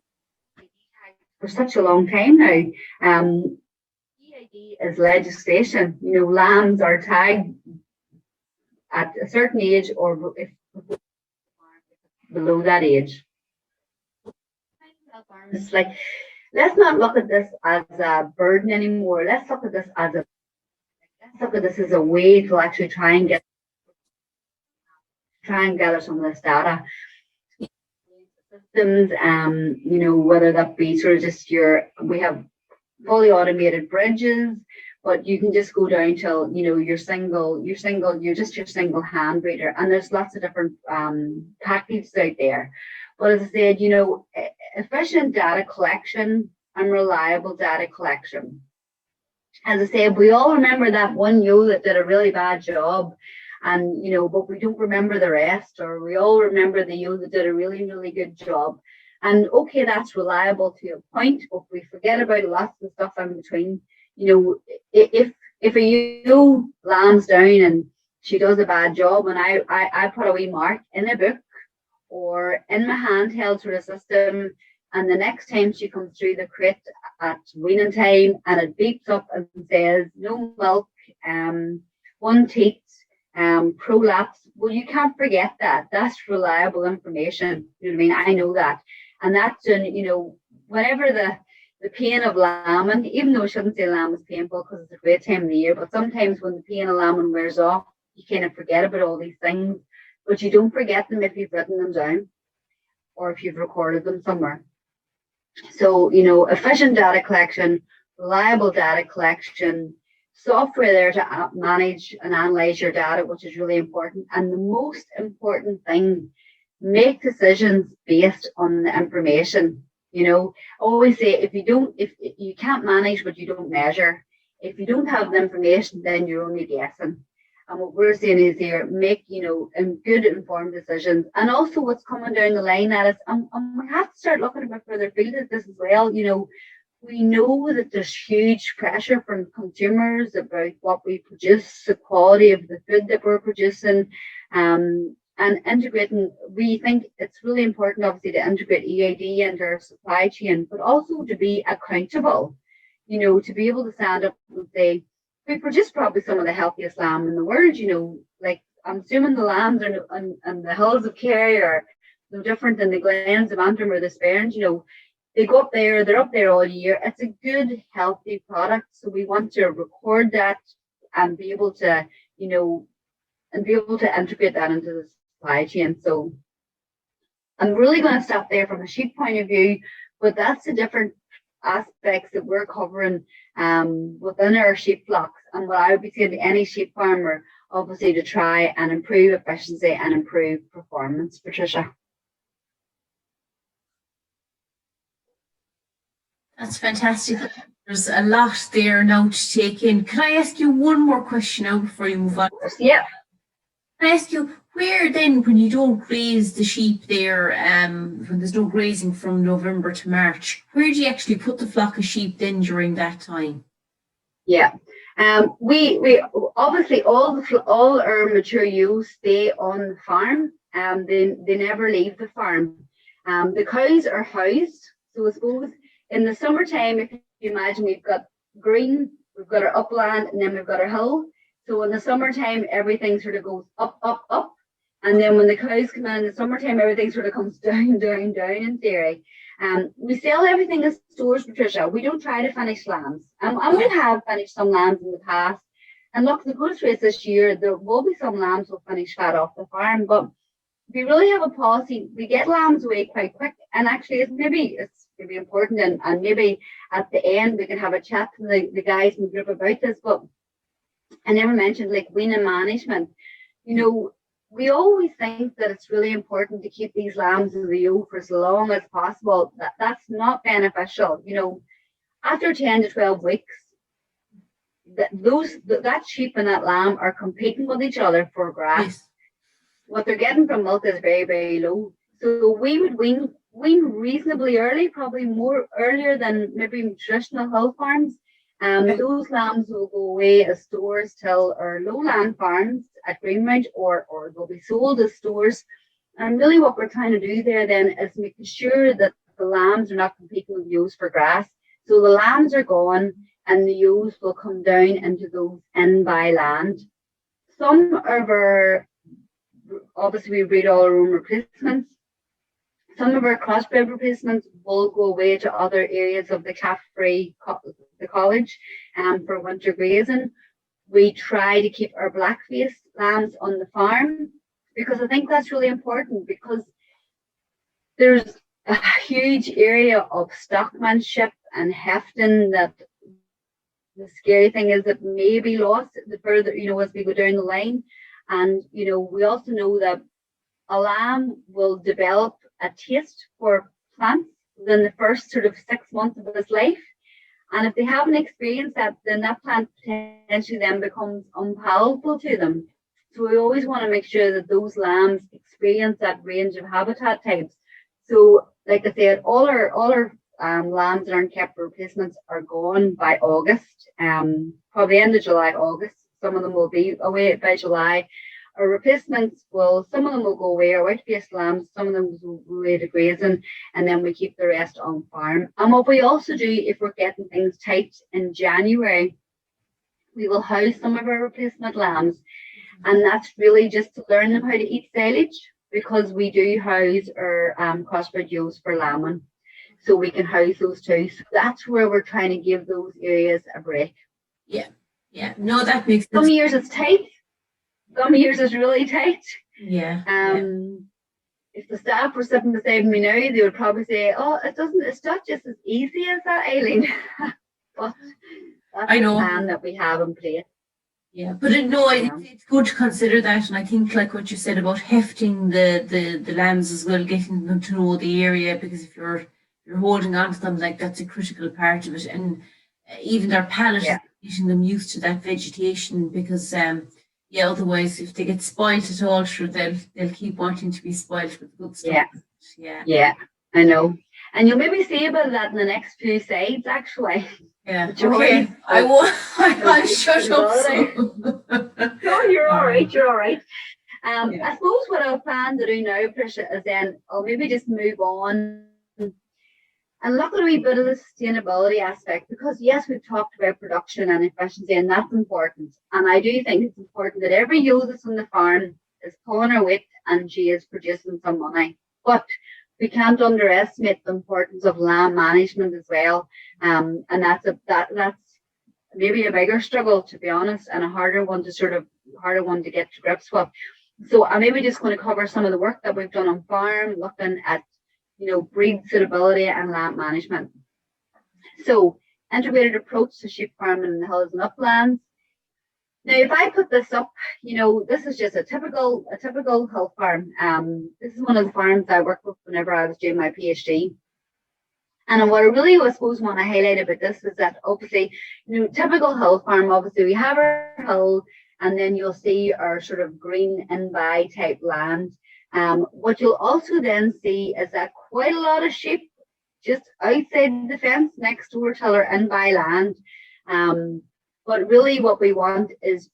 Speaker 2: for such a long time now. EID is legislation. Lambs are tagged at a certain age or if below that age. It's like, let's not look at this as a burden anymore. Let's look at this as a way to actually try and gather some of this data. Systems, whether that be sort of just we have fully automated bridges, but you can just go down till your single hand breeder, and there's lots of different packages out there. But as I said, efficient data collection and reliable data collection. As I said, we all remember that one ewe that did a really bad job. And, but we don't remember the rest, or we all remember the ewe that did a really, really good job. And okay, that's reliable to a point, but we forget about lots of stuff in between. If a ewe lambs down and she does a bad job, and I put a wee mark in a book or in my handheld sort of system, and the next time she comes through the crate at weaning time and it beeps up and says no milk, one teat, prolapse, well, you can't forget that. That's reliable information. You know what I mean? I know that. And that's, whenever the pain of lambing, even though I shouldn't say lamb is painful because it's a great time of the year, but sometimes when the pain of lambing wears off, you kind of forget about all these things, but you don't forget them if you've written them down or if you've recorded them somewhere. So, efficient data collection, reliable data collection, software there to manage and analyze your data, which is really important. And the most important thing, make decisions based on the information. You know, I always say if you can't manage what you don't measure, if you don't have the information, then you're only guessing. And what we're saying is here, make, you know, good informed decisions. And also what's coming down the line at us, and we have to start looking a bit further field at this as well. You know, we know that there's huge pressure from consumers about what we produce, the quality of the food that we're producing, and integrating. We think it's really important, obviously, to integrate EID into our supply chain, but also to be accountable, you know, to be able to stand up and say, we produce probably some of the healthiest lamb in the world, you know, like I'm assuming the lambs are on the hills of Kerry are no different than the glens of Antrim or the Sperrins, you know. They go up there, they're up there all year. It's a good, healthy product. So we want to record that and be able to, you know, and be able to integrate that into the supply chain. So I'm really going to stop there from a sheep point of view, but that's the different aspects that we're covering within our sheep flocks. And what I would be saying to any sheep farmer, obviously, to try and improve efficiency and improve performance. Patricia.
Speaker 3: That's fantastic. There's a lot there now to take in. Can I ask you one more question now before you move on?
Speaker 2: Yeah.
Speaker 3: Can I ask you, where then, when you don't graze the sheep there, when there's no grazing from November to March, where do you actually put the flock of sheep then during that time?
Speaker 2: Yeah. We obviously all our mature ewes stay on the farm. They never leave the farm. The cows are housed. So I suppose in the summertime, if you imagine, we've got green, we've got our upland, and then we've got our hill. So in the summertime, everything sort of goes up, up, up. And then when the cows come in the summertime, everything sort of comes down, down, down in theory. We sell everything in stores, Patricia. We don't try to finish lambs. And we have finished some lambs in the past. And look, the post race this year, there will be some lambs will finish fat off the farm. But we really have a policy. We get lambs away quite quick. And actually, it's maybe important. And maybe at the end, we can have a chat to the guys in the group about this. But I never mentioned like weaning management. You know, we always think that it's really important to keep these lambs in the ewe for as long as possible. That's not beneficial. You know, after 10 to 12 weeks, that sheep and that lamb are competing with each other for grass. Yes. What they're getting from milk is very, very low. So we would wean reasonably early, probably more earlier than maybe traditional hill farms. Those lambs will go away as stores till our lowland farms at Greenmount, or they'll be sold as stores. And really what we're trying to do there then is making sure that the lambs are not competing with ewes for grass. So the lambs are gone and the ewes will come down into those in-by land. Some of our, obviously we breed all our own replacements. Some of our crossbred replacements will go away to other areas of the CAFRE, the college, for winter grazing. We try to keep our black-faced lambs on the farm because I think that's really important, because there's a huge area of stockmanship and hefting that the scary thing is that may be lost the further, you know, as we go down the line. And, you know, we also know that a lamb will develop a taste for plants within the first sort of 6 months of its life. And if they haven't experienced that, then that plant potentially then becomes unpalatable to them. So we always want to make sure that those lambs experience that range of habitat types. So, like I said, all our lambs that aren't kept for replacements are gone by August, probably end of July, August. Some of them will be away by July. Our replacements some of them will go away, our white-faced lambs, some of them will go away to grazing, and then we keep the rest on farm. And what we also do, if we're getting things tight in January, we will house some of our replacement lambs. And that's really just to learn them how to eat silage, because we do house our crossbred ewes for lambing. So we can house those too. So that's where we're trying to give those areas a break.
Speaker 3: Yeah. No, that makes sense.
Speaker 2: Some years it's tight. Some years it's really tight.
Speaker 3: Yeah.
Speaker 2: If the staff were sitting beside me now, they would probably say, "Oh, it's not just as easy as that, Eileen." But that's
Speaker 3: I
Speaker 2: the
Speaker 3: know.
Speaker 2: plan that we have in place.
Speaker 3: Yeah, but it's good to consider that, and I think like what you said about hefting the lambs as well, getting them to know the area, because if you're holding on to them, like that's a critical part of it, and even their palate, getting them used to that vegetation, because otherwise if they get spoilt at all, sure they'll keep wanting to be spoilt with good stuff.
Speaker 2: Yeah, I know. And you'll maybe see about that in the next few slides, actually.
Speaker 3: Yeah. Okay. I'll shut up.
Speaker 2: No, you're all right. You're all right. I suppose what I plan to do now, Patricia, is then I'll maybe just move on and look at a wee bit of the sustainability aspect, because yes, we've talked about production and efficiency, and that's important. And I do think it's important that every ewe that's on the farm is pulling her weight and she is producing some money. But we can't underestimate the importance of land management as well. And that's maybe a bigger struggle, to be honest, and a harder one to get to grips with. So I'm maybe just going to cover some of the work that we've done on farm, looking at, breed suitability and land management. So integrated approach to sheep farming in the hills and uplands. Now, if I put this up, this is just a typical hill farm. This is one of the farms I worked with whenever I was doing my PhD. And what I really, I suppose, want to highlight about this is that obviously, typical hill farm, obviously we have our hill, and then you'll see our sort of green in-by type land. What you'll also then see is that quite a lot of sheep just outside the fence next door to our in-by land. But really what we want is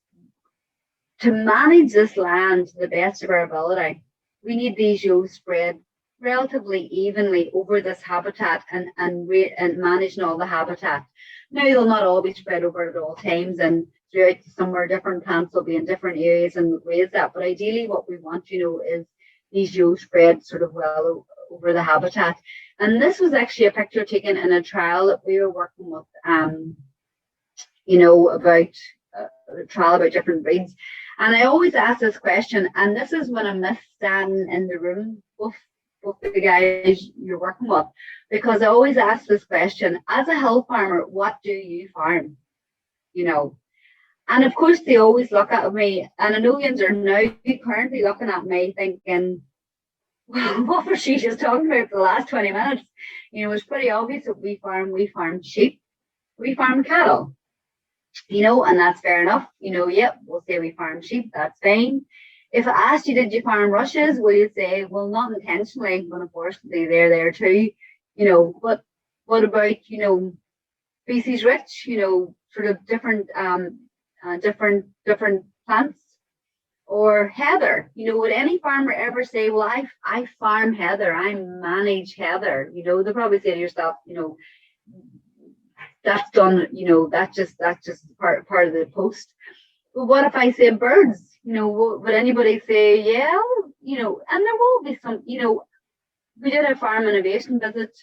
Speaker 2: to manage this land to the best of our ability. We need these ewes spread relatively evenly over this habitat and managing all the habitat. Now, they'll not all be spread over at all times, and throughout the summer, different plants will be in different areas and raise that. But ideally, what we want, is these ewes spread sort of well over the habitat. And this was actually a picture taken in a trial that we were working with, about a trial about different breeds. And I always ask this question, and this is when I miss standing in the room with the guys you're working with, because I always ask this question: as a hill farmer, what do you farm? And of course they always look at me, and I know yous are now currently looking at me thinking, well, what was she just talking about for the last 20 minutes? It's pretty obvious that we farm sheep, we farm cattle. And that's fair enough. Yep, we'll say we farm sheep, that's fine. If I asked you, did you farm rushes? Will you say, well, not intentionally, but unfortunately they're there too. But what about, species rich, sort of different plants? Or heather, would any farmer ever say, well, I farm heather, I manage heather? They'll probably say to yourself, that's done, that's just part of the post. But what if I say birds? Would anybody say, yeah, and there will be some, we did a farm innovation visit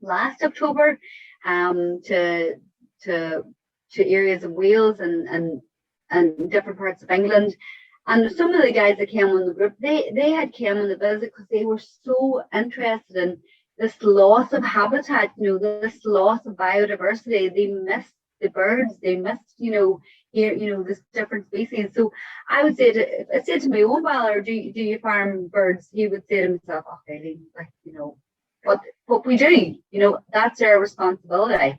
Speaker 2: last October to areas of Wales and different parts of England. And some of the guys that came on the group, they had came on the visit because they were so interested in this loss of habitat, this loss of biodiversity. They missed the birds, they missed, this different species. So I would say to my own father, do you farm birds? He would say to himself, oh, Eileen, but we do, that's our responsibility.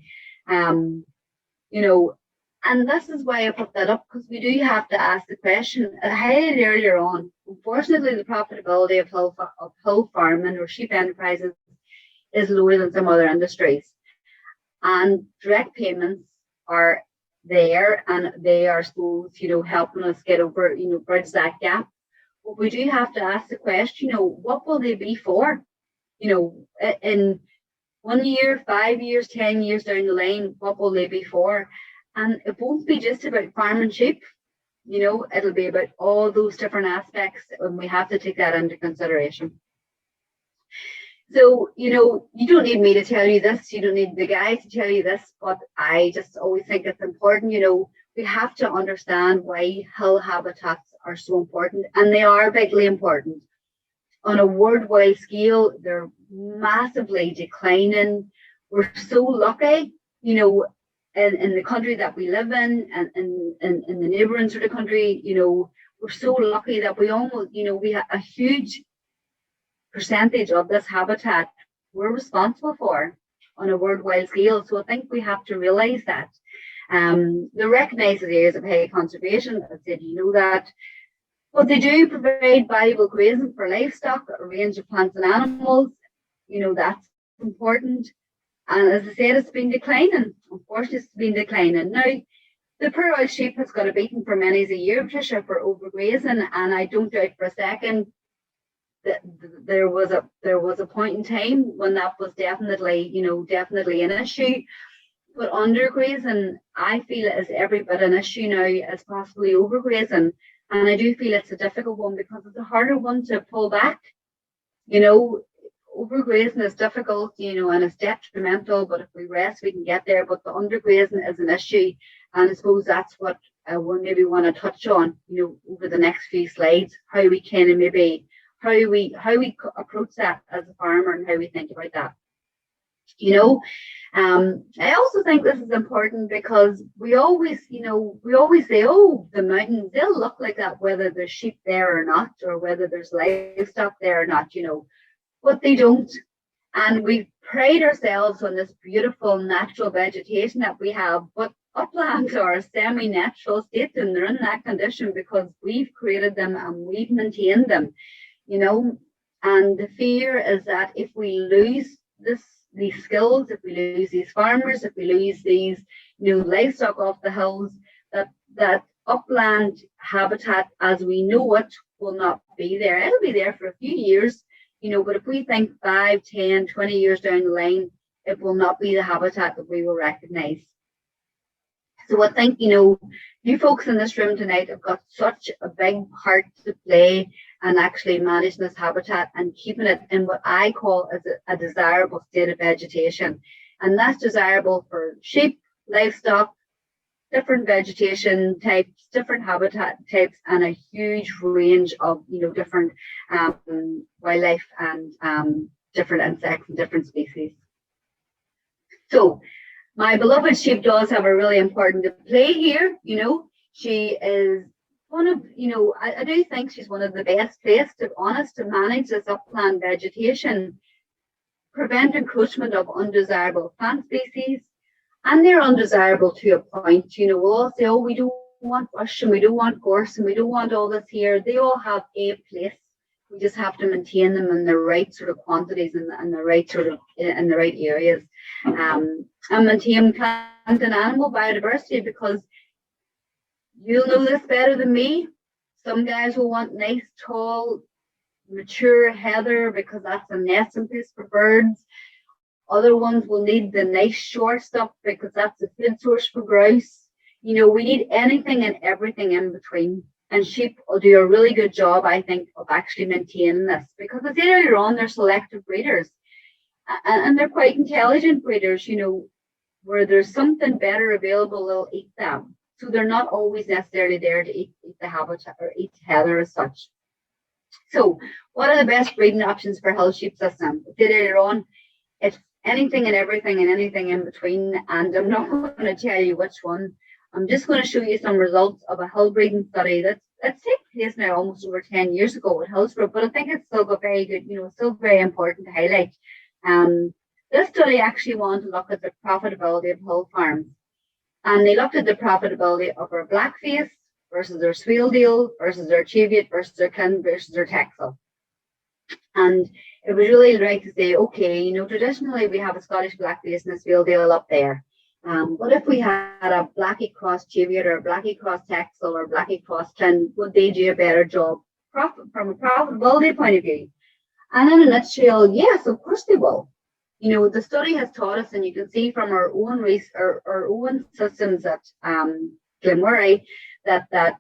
Speaker 2: And this is why I put that up, because we do have to ask the question. I highlighted earlier on, unfortunately, the profitability of hill farming or sheep enterprises is lower than some other industries. And direct payments are there, and they are supposed, helping us get over, bridge that gap. But we do have to ask the question, what will they be for? In 1 year, 5 years, 10 years down the line, what will they be for? And it won't be just about farming sheep, it'll be about all those different aspects, and we have to take that into consideration. So, you don't need me to tell you this, you don't need the guys to tell you this, but I just always think it's important, we have to understand why hill habitats are so important, and they are bigly important. On a worldwide scale, they're massively declining. We're so lucky, in the country that we live in, and in the neighbouring sort of country, you know, we're so lucky that we almost, you know, we have a huge percentage of this habitat we're responsible for on a worldwide scale. So I think we have to realise that. They're recognised as areas of high conservation. I said, you know that. But they do provide valuable grazing for livestock, a range of plants and animals. You know, that's important. And as I said, it's been declining. Unfortunately, it's been declining. Now, the poor old sheep has got a beating for many a year, Patricia, for overgrazing. And I don't doubt for a second that there was a point in time when that was definitely, you know, definitely an issue. But undergrazing, I feel, is every bit an issue now as possibly overgrazing. And I do feel it's a difficult one because it's a harder one to pull back. You know, overgrazing is difficult, you know, and it's detrimental, but if we rest, we can get there. But the undergrazing is an issue. And I suppose that's what we maybe want to touch on, you know, over the next few slides, how we can and maybe how we approach that as a farmer and how we think about that. You know, I also think this is important because we always say, oh, the mountains, they'll look like that whether there's sheep there or not, or whether there's livestock there or not, you know, but they don't. And we pride ourselves on this beautiful natural vegetation that we have, but uplands are a semi-natural state, and they're in that condition because we've created them and we've maintained them, you know. And the fear is that if we lose these skills, if we lose these farmers, if we lose these, you know, livestock off the hills, that upland habitat as we know it will not be there. It'll be there for a few years, you know, but if we think 5, 10, 20 years down the line, it will not be the habitat that we will recognise. So I think, you know, you folks in this room tonight have got such a big part to play and actually managing this habitat and keeping it in what I call as a desirable state of vegetation. And that's desirable for sheep, livestock, different vegetation types, different habitat types, and a huge range of, you know, different wildlife and different insects and different species. So my beloved sheep does have a really important play here. You know, she is one of, you know, I do think she's one of the best placed, to be honest, to manage this upland vegetation, prevent encroachment of undesirable plant species, and they're undesirable to a point. You know, we'll all say, oh, we don't want bush and we don't want gorse and we don't want all this here. They all have a place. We just have to maintain them in the right sort of quantities and the right sort of in the right areas, and maintain plant and animal biodiversity, because you'll know this better than me. Some guys will want nice, tall, mature heather because that's a nesting place for birds. Other ones will need the nice short stuff because that's a food source for grouse. You know, we need anything and everything in between. And sheep will do a really good job, I think, of actually maintaining this, because as I said earlier on, they're selective breeders. And they're quite intelligent breeders, you know, where there's something better available, they'll eat them. So they're not always necessarily there to eat the habitat or eat heather as such. So what are the best breeding options for hill sheep system? I said earlier on, it's anything and everything and anything in between. And I'm not going to tell you which one. I'm just going to show you some results of a hill breeding study that's taken place now almost over 10 years ago with Hillsborough, but I think it's still got very good, you know, still very important to highlight. This study actually wanted to look at the profitability of hill farms. And they looked at the profitability of our blackface versus their Swaledale versus their Cheviot versus their Clin versus their Texel. And it was really right to say, okay, you know, traditionally we have a Scottish blackface and a Swaledale up there. What if we had a Blackie cross Cheviot or a Blackie cross Texel or a Blackie cross Clin? Would they do a better job from a profitability point of view? And in a nutshell, yes, of course they will. You know, the study has taught us, and you can see from our own systems at Glenmurray, that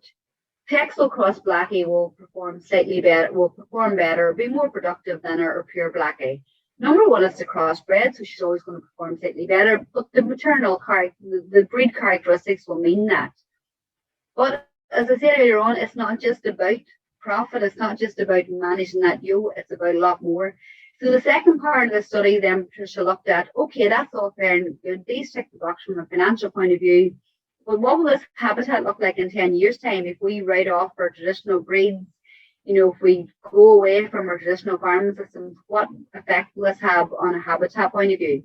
Speaker 2: Texel cross Blackie will perform slightly better, will perform better, be more productive than our pure Blackie. Number one is the crossbred, so she's always going to perform slightly better, but the maternal the breed characteristics will mean that. But as I said earlier on, it's not just about profit, it's not just about managing that ewe, it's about a lot more. So the second part of the study then, Patricia, looked at, okay, that's all fair and good. These tick the box from a financial point of view. But what will this habitat look like in 10 years' time if we write off our traditional breeds? You know, if we go away from our traditional farming systems, what effect will this have on a habitat point of view?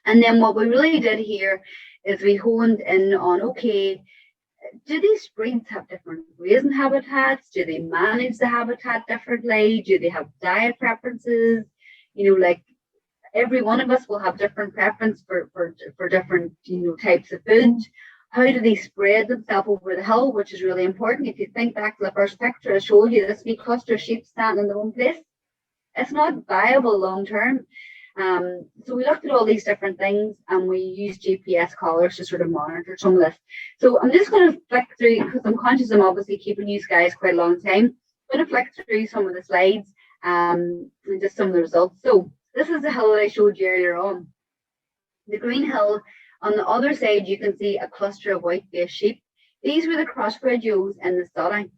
Speaker 2: And then what we really did here is we honed in on, okay, do these breeds have different grazing habitats? Do they manage the habitat differently? Do they have diet preferences? You know, like every one of us will have different preference for different, you know, types of food. How do they spread themselves over the hill, which is really important. If you think back to the first picture I showed you, this wee cluster of sheep standing in the one place, it's not viable long term. So we looked at all these different things and we used GPS collars to sort of monitor some of this. So I'm just going to flick through, because I'm conscious I'm obviously keeping you guys quite a long time. I'm going to flick through some of the slides and just some of the results. So this is the hill that I showed you earlier on. The green hill, on the other side, you can see a cluster of white-faced sheep. These were the crossbred ewes in the study.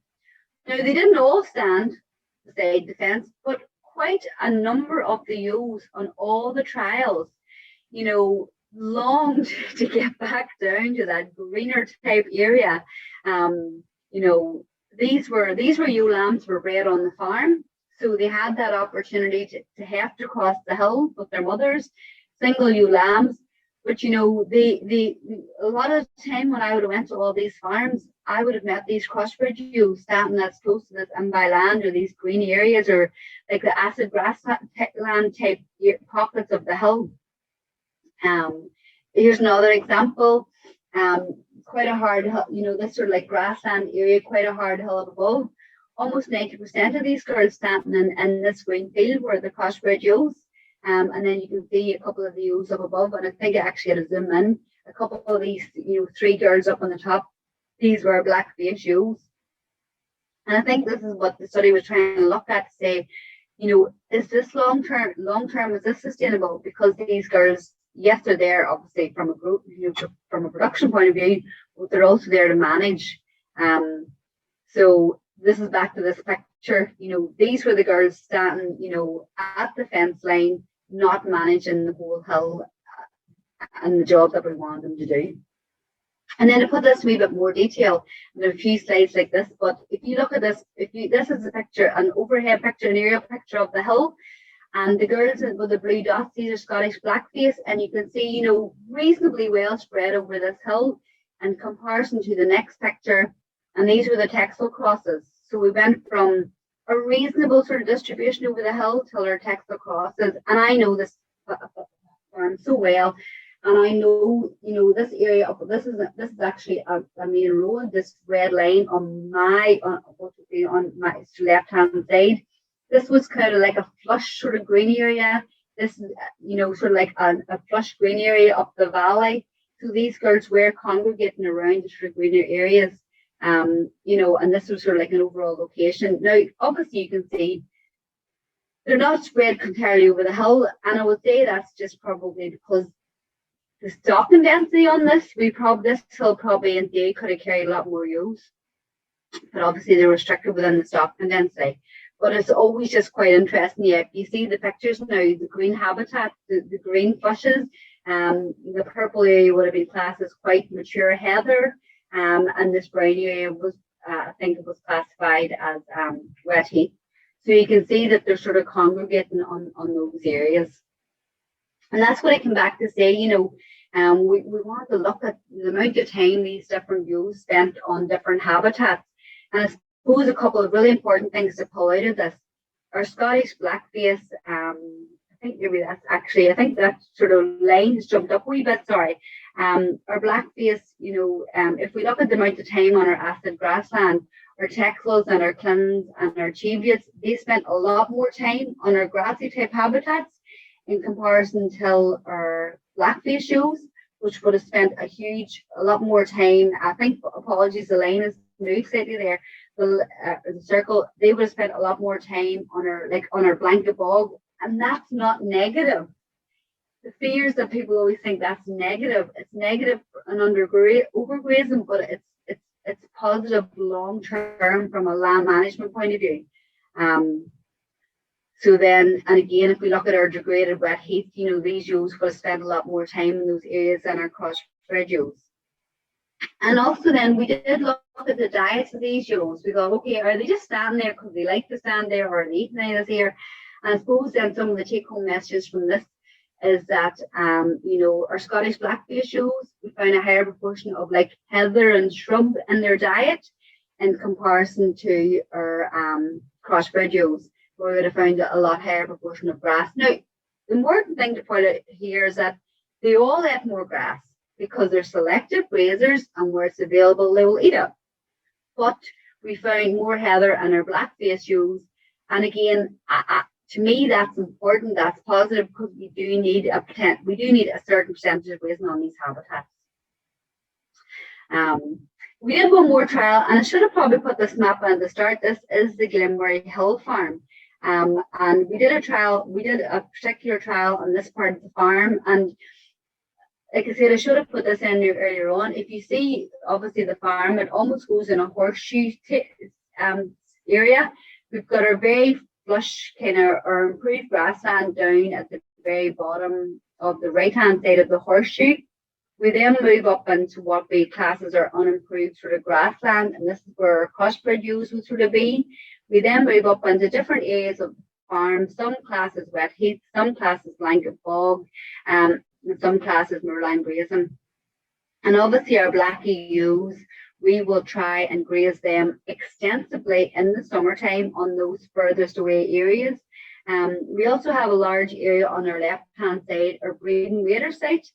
Speaker 2: Now, they didn't all stand beside the fence, but quite a number of the ewes on all the trials, you know, longed to get back down to that greener type area. You know, these were ewe lambs were bred on the farm, so they had that opportunity to have to cross the hill with their mothers, single ewe lambs. But you know, a lot of the time when I would have went to all these farms, I would have met these crossbred ewes standing as close to this by land or these green areas or like the acid grassland type pockets of the hill. Here's another example. Quite a hard hill, you know, this sort of like grassland area, quite a hard hill up above. Almost 90% of these girls standing in this green field were the crossbred ewes. And then you can see a couple of the ewes up above, and I think I actually had to zoom in. A couple of these, you know, 3 girls up on the top, these were black-faced ewes. And I think this is what the study was trying to look at, to say, you know, is this long-term, is this sustainable? Because these girls, yes, they're there obviously from a group, you know, from a production point of view, but they're also there to manage. So this is back to this picture, you know, these were the girls standing, you know, at the fence line, not managing the whole hill and the job that we want them to do. And then to put this a wee bit more detail, there are a few slides like this, but if you look at this, this is a picture, an overhead picture, an aerial picture of the hill, and the girls with the blue dots, these are Scottish blackface, and you can see, you know, reasonably well spread over this hill in comparison to the next picture, and these were the texel crosses. So we went from a reasonable sort of distribution over the hill till our texel crosses, and I know this farm so well, and I know, you know, this area up. This is actually a main road. This red line on my left hand side. This was kind of like a flush sort of green area. This is, you know, sort of like a flush green area up the valley. So these girls were congregating around the sort of greener areas. You know, and this was sort of like an overall location. Now, obviously, you can see they're not spread entirely over the hill, and I would say that's just probably because the stocking density on this, this hill probably in theory could have carried a lot more ewes, but obviously they're restricted within the stocking density. But it's always just quite interesting. Yeah, you see the pictures now, the green habitat, the green flushes, the purple area would have been classed as quite mature heather. And this brown area was, I think it was classified as wet heath. So you can see that they're sort of congregating on those areas. And that's what I came back to say, you know, we want to look at the amount of time these different ewes spent on different habitats. And I suppose a couple of really important things to pull out of this. Our Scottish blackface, I think that sort of line has jumped up a wee bit, sorry. Our blackface, you know, if we look at the amount of time on our acid grassland, our texels and our clins and our cheviates, they spent a lot more time on our grassy type habitats in comparison to our blackface ewes, which would have spent a lot more time. I think, apologies, the line is moved slightly there. The circle, they would have spent a lot more time on our blanket bog, and that's not negative. The fears that people always think that's negative. It's negative and overgrazing, but it's positive long term from a land management point of view. So then, and again, if we look at our degraded wet heath, you know, these ewes will spend a lot more time in those areas than our crossbred ewes. And also then we did look at the diets of these ewes. We thought, okay, are they just standing there because they like to stand there, or are they eating any of this here? And I suppose then some of the take-home messages from this is that, you know, our Scottish black-faced ewes, we found a higher proportion of like heather and shrub in their diet in comparison to our crossbred ewes, where we would have found a lot higher proportion of grass. Now, the important thing to point out here is that they all ate more grass because they're selective grazers, and where it's available, they will eat it. But we found more heather in our black-faced ewes, and again, to me, that's important. That's positive, because we do need a certain percentage of grazing on these habitats. We did one more trial, and I should have probably put this map on the start. This is the Glenmurray Hill farm. And we did a particular trial on this part of the farm. And like I said, I should have put this in earlier on. If you see, obviously, the farm, it almost goes in a horseshoe area. We've got our very flush kind of our improved grassland down at the very bottom of the right-hand side of the horseshoe. We then move up into what we class as our unimproved sort of grassland, and this is where our crossbred ewes would sort of be. We then move up into different areas of the farm, some classes wet heath, some classes blanket bog, and some classes moorland grazing. And obviously our blackie ewes, we will try and graze them extensively in the summertime on those furthest away areas. We also have a large area on our left-hand side, our breeding wader site.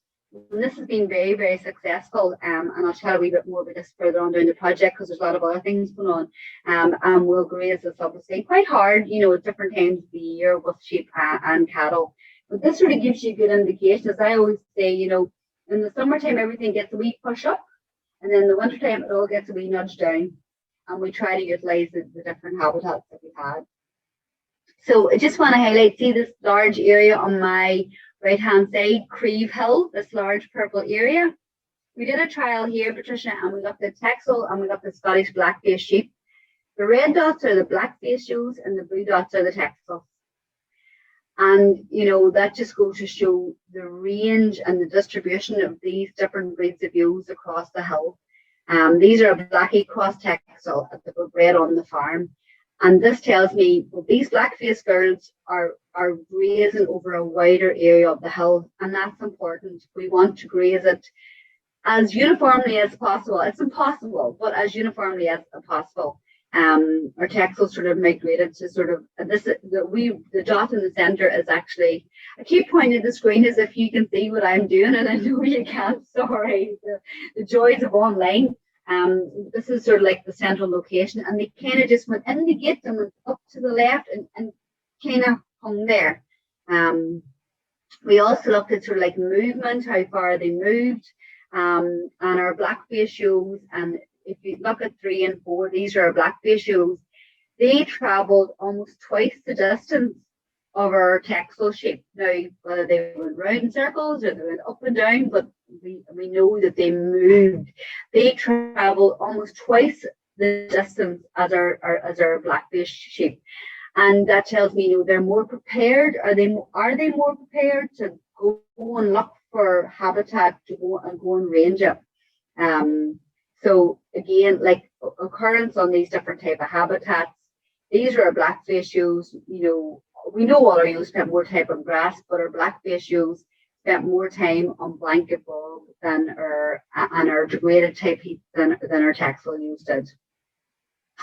Speaker 2: And this has been very, very successful, and I'll tell a wee bit more about this further on down the project, because there's a lot of other things going on. And we'll graze this obviously quite hard, you know, at different times of the year with sheep and cattle. But this sort of gives you a good indication. As I always say, you know, in the summertime everything gets a wee push up, and then in the wintertime it all gets a wee nudge down. And we try to utilise the different habitats that we had. So I just want to highlight, see this large area on my right-hand side, Creve Hill, this large purple area. We did a trial here, Patricia, and we looked at Texel and we looked at Scottish black-faced sheep. The red dots are the black-faced ewes and the blue dots are the Texel. And, you know, that just goes to show the range and the distribution of these different breeds of ewes across the hill. These are blackie cross Texel that were bred on the farm. And this tells me, well, these black-faced girls are grazing over a wider area of the hill, and that's important. We want to graze it as uniformly as possible. It's impossible, but as uniformly as possible. Our Texel sort of migrated to sort of the dot in the center is actually. I keep pointing the screen as if you can see what I'm doing, and I know you can't. Sorry, the joys of online. This is sort of like the central location, and they kind of just went in the gate and went up to the left and kind of hung there. We also looked at sort of like movement, how far they moved, and our black-faced ewes. And if you look at 3 and 4, these are our black-faced ewes. They travelled almost twice the distance of our Texel sheep. Now, whether they went round in circles or they went up and down, but we know that they moved. They travel almost twice the distance as our black-faced sheep, and that tells me, you know, they're more prepared. Are they more prepared to go and look for habitat to go and range it? So again, like occurrence on these different type of habitats. These are our black-faced ewes. You know, we know all our ewes spent more time on grass, but our black-faced ewes spent more time on blanket bog than our degraded type heath than our Texel ewes did.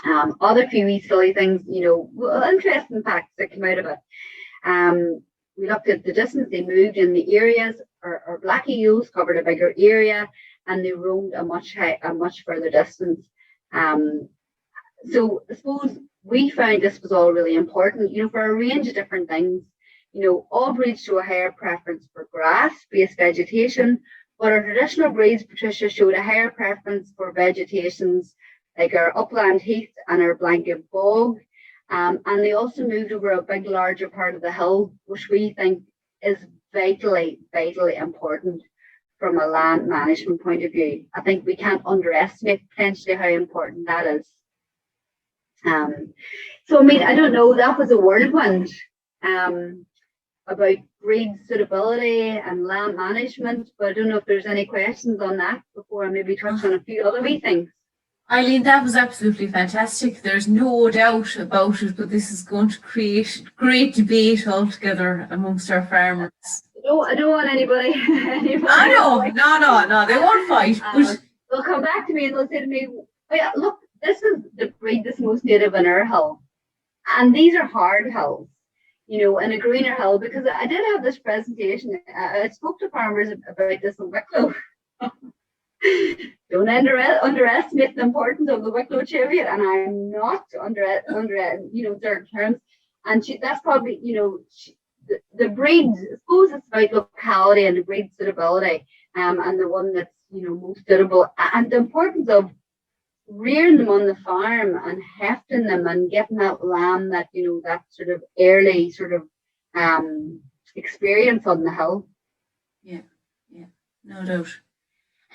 Speaker 2: Other few wee silly things, you know, interesting facts that came out of it. We looked at the distance they moved in the areas. Our blackie ewes covered a bigger area, and they roamed a much further distance. So I suppose we found this was all really important, you know, for a range of different things. You know, all breeds show a higher preference for grass-based vegetation, but our traditional breeds, Patricia, showed a higher preference for vegetations like our upland heath and our blanket bog. And they also moved over a big, larger part of the hill, which we think is vitally, vitally important from a land management point of view. I think we can't underestimate potentially how important that is. So, I mean, I don't know, that was a whirlwind. about breed suitability and land management, but I don't know if there's any questions on that before I maybe touch on a few other wee things.
Speaker 3: Eileen, that was absolutely fantastic. There's no doubt about it, but this is going to create great debate altogether amongst our farmers.
Speaker 2: I don't want anybody.
Speaker 3: No, they won't fight.
Speaker 2: They'll come back to me and they'll say to me, oh, yeah, look, this is the breed that's most native in our hill. And these are hard hills, you know, in a greener hill, because I did have this presentation. I spoke to farmers about this in Wicklow. Don't underestimate the importance of the Wicklow Cheviot, and I'm not under their terms. And that's probably, the breed, I suppose it's about locality and the breed suitability, and the one that's, most suitable, and the importance of rearing them on the farm and hefting them and getting that lamb, that, that sort of early sort of experience on the hill.
Speaker 3: Yeah, no doubt.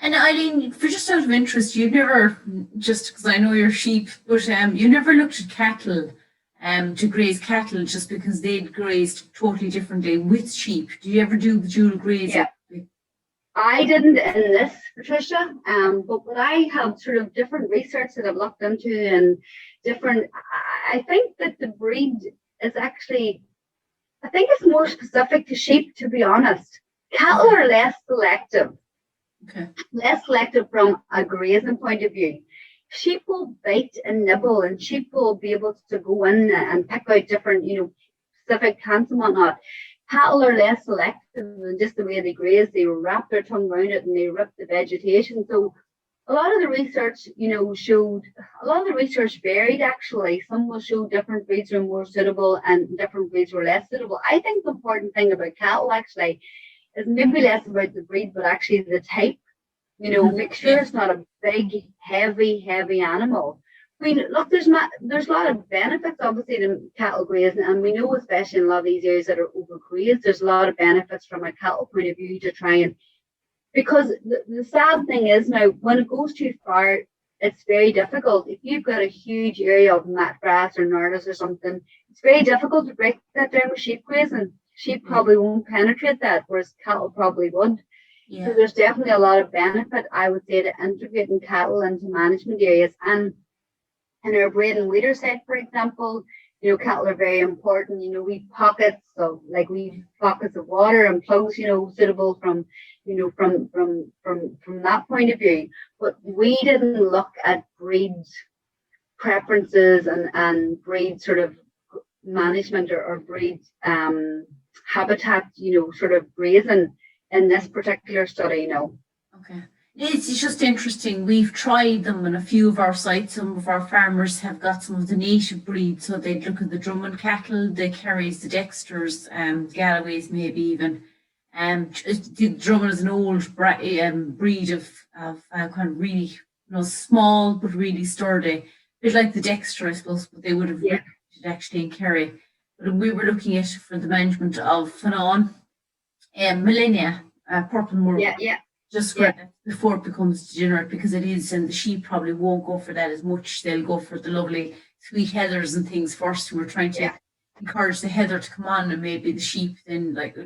Speaker 3: And Eileen, for just out of interest, you've never, just because I know you're sheep, but you never looked at cattle to graze cattle just because they'd grazed totally differently with sheep. Do you ever do the dual grazing?
Speaker 2: Yeah. I didn't in this, Patricia, but I have sort of different research that I've looked into, and different, I think that the breed is actually, I think it's more specific to sheep, to be honest. Cattle are less selective.
Speaker 3: Okay.
Speaker 2: Less selective from a grazing point of view. Sheep will bite and nibble, and sheep will be able to go in and pick out different, specific plants and whatnot. Cattle are less selective than just the way they graze. They wrap their tongue around it and they rip the vegetation. So a lot of the research, showed, a lot of the research varied actually. Some will show different breeds are more suitable and different breeds were less suitable. I think the important thing about cattle actually is maybe less about the breed, but actually the type. Make sure it's not a big, heavy animal. I mean, look, there's a lot of benefits, obviously, to cattle grazing, and we know, especially in a lot of these areas that are overgrazed, there's a lot of benefits from a cattle point of view to try and, because the sad thing is now, when it goes too far, it's very difficult. If you've got a huge area of mat grass or nardas or something, it's very difficult to break that down with sheep grazing. Sheep probably won't penetrate that, whereas cattle probably would.
Speaker 3: Yeah.
Speaker 2: So there's definitely a lot of benefit, I would say, to integrating cattle into management areas. And in our braid and weeder site, for example, cattle are very important. We pockets of water and plugs, suitable from that point of view. But we didn't look at breed preferences and breed sort of management or breed habitat, sort of grazing in this particular study, no.
Speaker 3: Okay. It's just interesting. We've tried them on a few of our sites. Some of our farmers have got some of the native breeds. So they'd look at the Drummond cattle, the Kerrys, the Dexters, Galloways maybe even. The Drummond is an old breed of kind of really small but really sturdy. A bit like the Dexter, I suppose, but they would have actually in Kerry. But we were looking at for the management of Fanon, Millennia, purple moor. Just for before it becomes degenerate, because it is, and the sheep probably won't go for that as much. They'll go for the lovely sweet heathers and things first. We're trying to encourage the heather to come on, and maybe the sheep then, but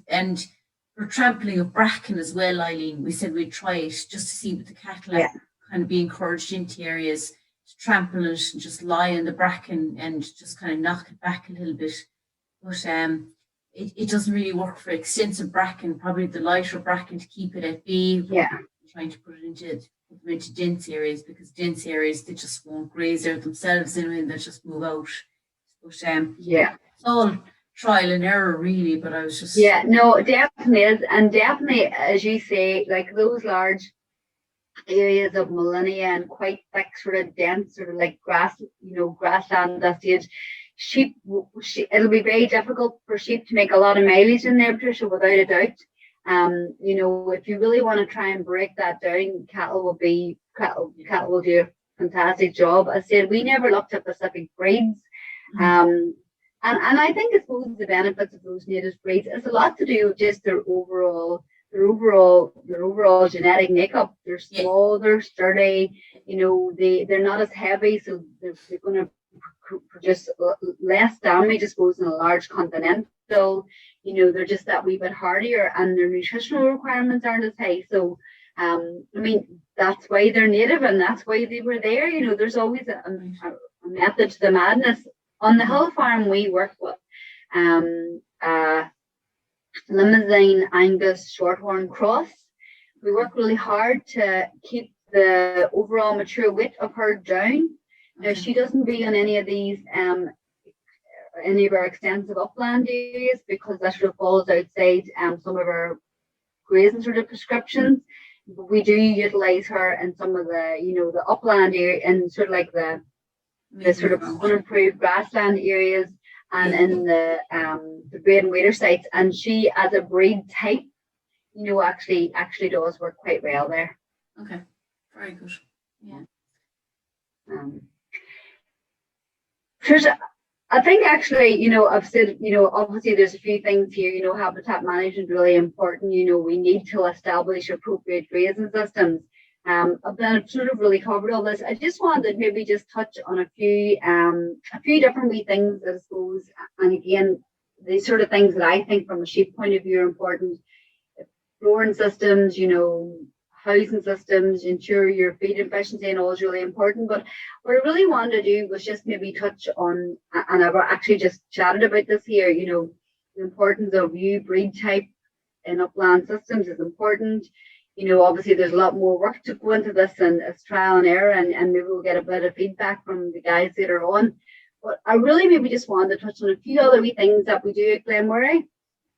Speaker 3: and for trampling of bracken as well, Eileen, we said we'd try it just to see with the cattle kind of be encouraged into areas to trample it and just lie in the bracken and just kind of knock it back a little bit. But it doesn't really work for extensive bracken, probably the lighter bracken to keep it at bay. Trying to put them into dense areas, because dense areas, they just won't graze there themselves anyway, and they'll just move out. But it's all trial and error really, but I was just...
Speaker 2: Yeah, no, it definitely is. And definitely, as you say, like those large areas of millennia and quite thick, sort of dense, sort of like grass, grassland at that stage, sheep, it'll be very difficult for sheep to make a lot of mileage in there, Patricia, without a doubt. If you really want to try and break that down, cattle will do a fantastic job. I said we never looked at specific breeds. And I think, I suppose, the benefits of those native breeds is a lot to do with just their overall genetic makeup. They're small, they're sturdy, they're not as heavy, so they're going to produce less damage, I suppose, than a large continental. You know, they're just that wee bit hardier, and their nutritional requirements aren't as high. So, I mean, that's why they're native, and that's why they were there. You know, there's always a method to the madness. On the hill farm, we work with Limousin Angus Shorthorn cross. We work really hard to keep the overall mature weight of her down. Now, she doesn't be on any of these, any of our extensive upland areas, because that sort of falls outside some of our grazing sort of prescriptions. But we do utilize her in some of the, you know, the upland area, and sort of like the sort of unimproved grassland areas, and in the breed and wader sites. And she, as a breed type, you know, actually does work quite well there.
Speaker 3: Okay, very good. Yeah.
Speaker 2: Tricia, I think actually, you know, I've said, you know, obviously there's a few things here, you know, habitat management is really important. You know, we need to establish appropriate grazing systems. I've been sort of really covered all this. I just wanted to maybe just touch on a few different wee things, I suppose. And again, these sort of things that I think from a sheep point of view are important. Flooring systems, you know, housing systems, ensure your feed efficiency and all is really important. But what I really wanted to do was just maybe touch on, and I've actually just chatted about this here, you know, the importance of ewe breed type in upland systems is important. You know, obviously there's a lot more work to go into this, and it's trial and error, and maybe we'll get a bit of feedback from the guys later on. But I really maybe just wanted to touch on a few other wee things that we do at Glenmoray.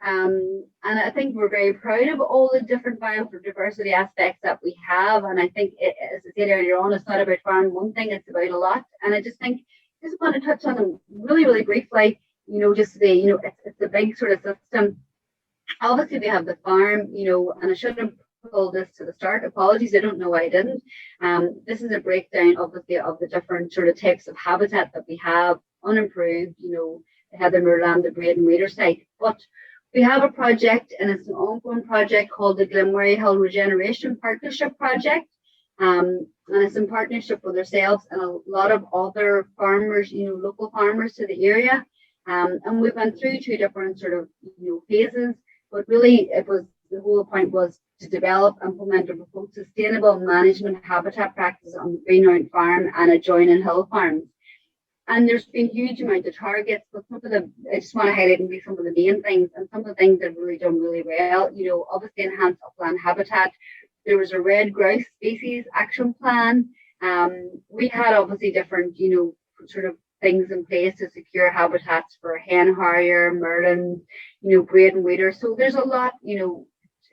Speaker 2: And I think we're very proud of all the different biodiversity aspects that we have. And I think, as I said earlier on, it's not about farming one thing, it's about a lot. And I just think, just want to touch on them really, really briefly, you know, just today, you know, it's a big sort of system. Obviously, we have the farm, you know, and I should have pulled this to the start. Apologies, I don't know why I didn't. This is a breakdown, obviously, of the different sort of types of habitat that we have, unimproved, you know, the heather moorland, the breed and wader site. But we have a project, and it's an ongoing project called the Glenmoray Hill Regeneration Partnership Project. And it's in partnership with ourselves and a lot of other farmers, you know, local farmers to the area. And we went through two different sort of, you know, phases, but really it was, the whole point was to develop, implement, and promote sustainable management habitat practices on the Greenhound Farm and adjoining hill farms. And there's been huge amount of targets, but some of the, I just want to highlight maybe some of the main things, and some of the things that have really done really well. You know, obviously enhanced upland habitat. There was a red grouse species action plan. We had obviously different, you know, sort of things in place to secure habitats for hen harrier, merlin, you know, breed and wader. So there's a lot, you know,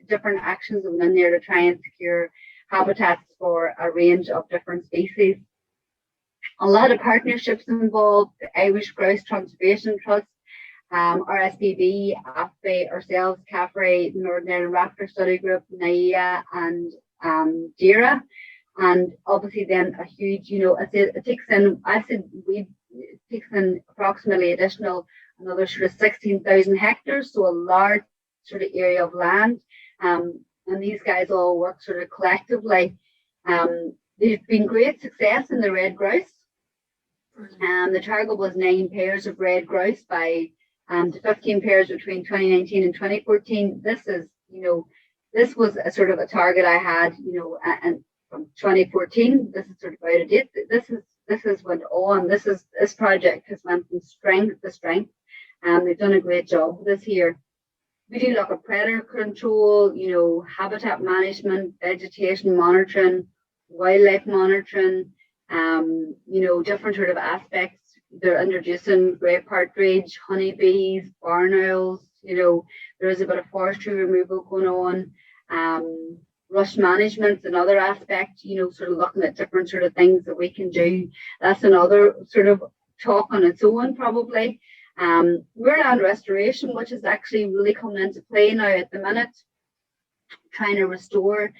Speaker 2: different actions in there to try and secure habitats for a range of different species. A lot of partnerships involved, the Irish Grouse Conservation Trust, RSPB, AFBE, ourselves, CAFRE, Northern Ireland Raptor Study Group, NAIA, and DERA. And obviously then a huge, you know, it takes in approximately additional, another sort of 16,000 hectares, so a large sort of area of land. And these guys all work sort of collectively. There's been great success in the red grouse. The target was 9 pairs of red grouse by to 15 pairs between 2019 and 2014. This is, you know, this was a sort of a target I had, you know, and from 2014. This is sort of out of date. This has went on. This project has went from strength to strength, and they've done a great job this year. We do look at predator control, you know, habitat management, vegetation monitoring, wildlife monitoring. You know, different sort of aspects. They're introducing grey partridge, honeybees, barn owls. You know, there is a bit of forestry removal going on. Rush management's another aspect, you know, sort of looking at different sort of things that we can do. That's another sort of talk on its own, probably. Moorland restoration, which is actually really coming into play now at the minute, trying to restore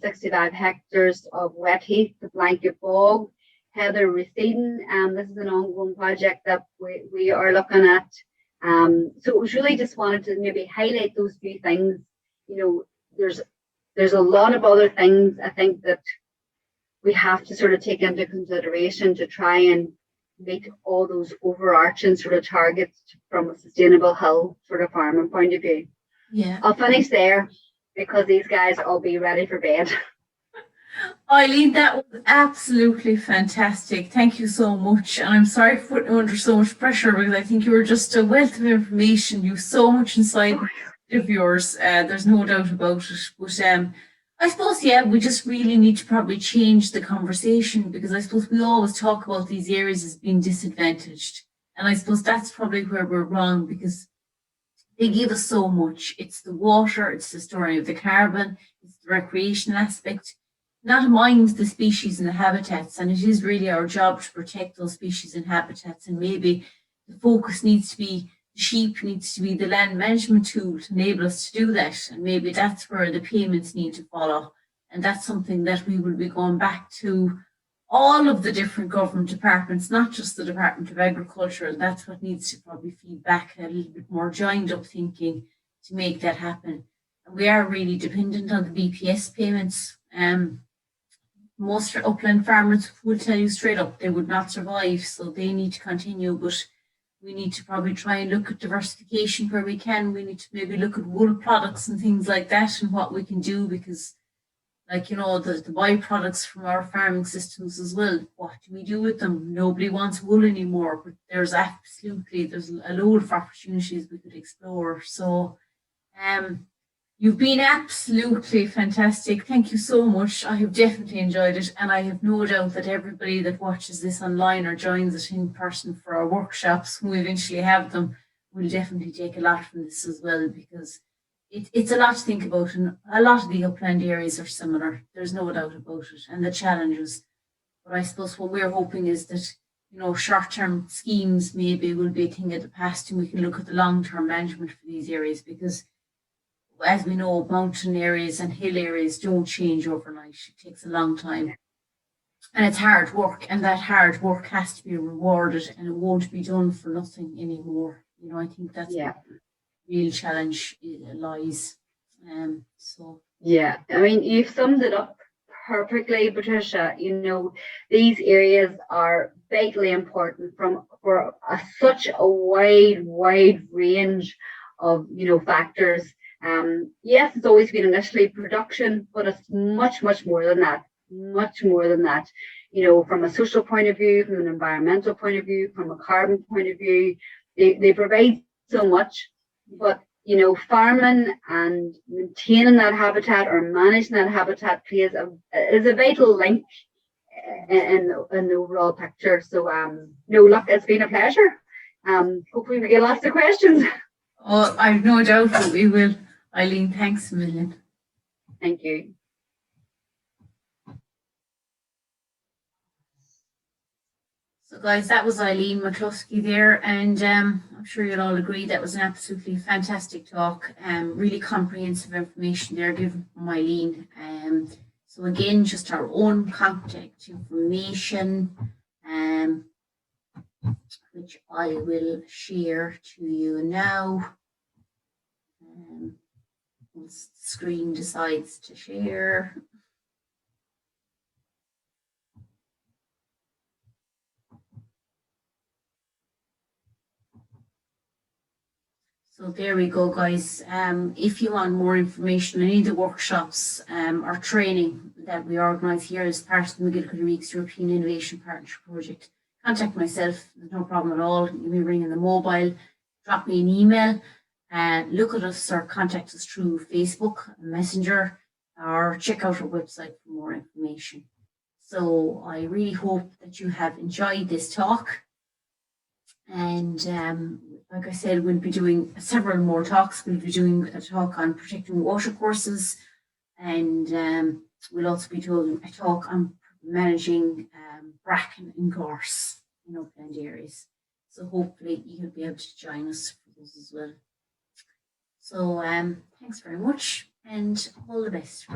Speaker 2: 65 hectares of wet heath, the blanket bog, heather receding. This is an ongoing project that we are looking at. So it was really just wanted to maybe highlight those few things. You know, there's a lot of other things I think that we have to sort of take into consideration to try and meet all those overarching sort of targets from a sustainable hill sort of farming point of view.
Speaker 3: Yeah.
Speaker 2: I'll finish there because these guys will be ready for bed.
Speaker 3: Eileen, that was absolutely fantastic. Thank you so much. And I'm sorry for putting you under so much pressure because I think you were just a wealth of information. You have so much inside of yours. There's no doubt about it. But I suppose, yeah, we just really need to probably change the conversation because I suppose we always talk about these areas as being disadvantaged. And I suppose that's probably where we're wrong because they give us so much. It's the water, it's the storing of the carbon, it's the recreational aspect. Not mind the species and the habitats, and it is really our job to protect those species and habitats. And maybe the focus needs to be the sheep, needs to be the land management tool to enable us to do that. And maybe that's where the payments need to follow. And that's something that we will be going back to all of the different government departments, not just the Department of Agriculture. And that's what needs to probably feed back a little bit more joined up thinking to make that happen. And we are really dependent on the BPS payments. Most upland farmers will tell you straight up they would not survive, so they need to continue. But we need to probably try and look at diversification where we can. We need to maybe look at wool products and things like that and what we can do because, like, you know, the byproducts from our farming systems as well. What do we do with them? Nobody wants wool anymore, but there's a load of opportunities we could explore. So, you've been absolutely fantastic. Thank you so much. I have definitely enjoyed it. And I have no doubt that everybody that watches this online or joins it in person for our workshops, when we eventually have them, will definitely take a lot from this as well, because it's a lot to think about. And a lot of the upland areas are similar. There's no doubt about it. And the challenges. But I suppose what we're hoping is that, you know, short-term schemes maybe will be a thing of the past, and we can look at the long-term management for these areas, because as we know, mountain areas and hill areas don't change overnight. It takes a long time. And it's hard work, and that hard work has to be rewarded, and it won't be done for nothing anymore. You know, I think that's where the real challenge lies.
Speaker 2: Yeah, I mean, you've summed it up perfectly, Patricia. You know, these areas are vitally important for such a wide range of, you know, factors. Yes, it's always been initially production, but it's much more than that. Much more than that. You know, from a social point of view, from an environmental point of view, from a carbon point of view, they provide so much. But, you know, farming and maintaining that habitat or managing that habitat is a vital link in the overall picture. So, no, look, it's been a pleasure. Hopefully we get lots of questions.
Speaker 3: Oh, I've no doubt that we will. Eileen, thanks a million.
Speaker 2: Thank you.
Speaker 1: So guys, that was Eileen McCluskey there, and I'm sure you'll all agree that was an absolutely fantastic talk. Really comprehensive information there given from Eileen. So again, just our own contact information, which I will share to you now. Once the screen decides to share. So there we go, guys. If you want more information on any of the workshops or training that we organise here as part of the MacGillycuddy Reeks European Innovation Partnership Project, contact myself. There's no problem at all. You may ring in the mobile, drop me an email, look at us or contact us through Facebook, Messenger, or check out our website for more information. So I really hope that you have enjoyed this talk. And like I said, we'll be doing several more talks. We'll be doing a talk on protecting watercourses, and we'll also be doing a talk on managing bracken and gorse in upland areas. So hopefully you'll be able to join us for those as well. So thanks very much, and all the best.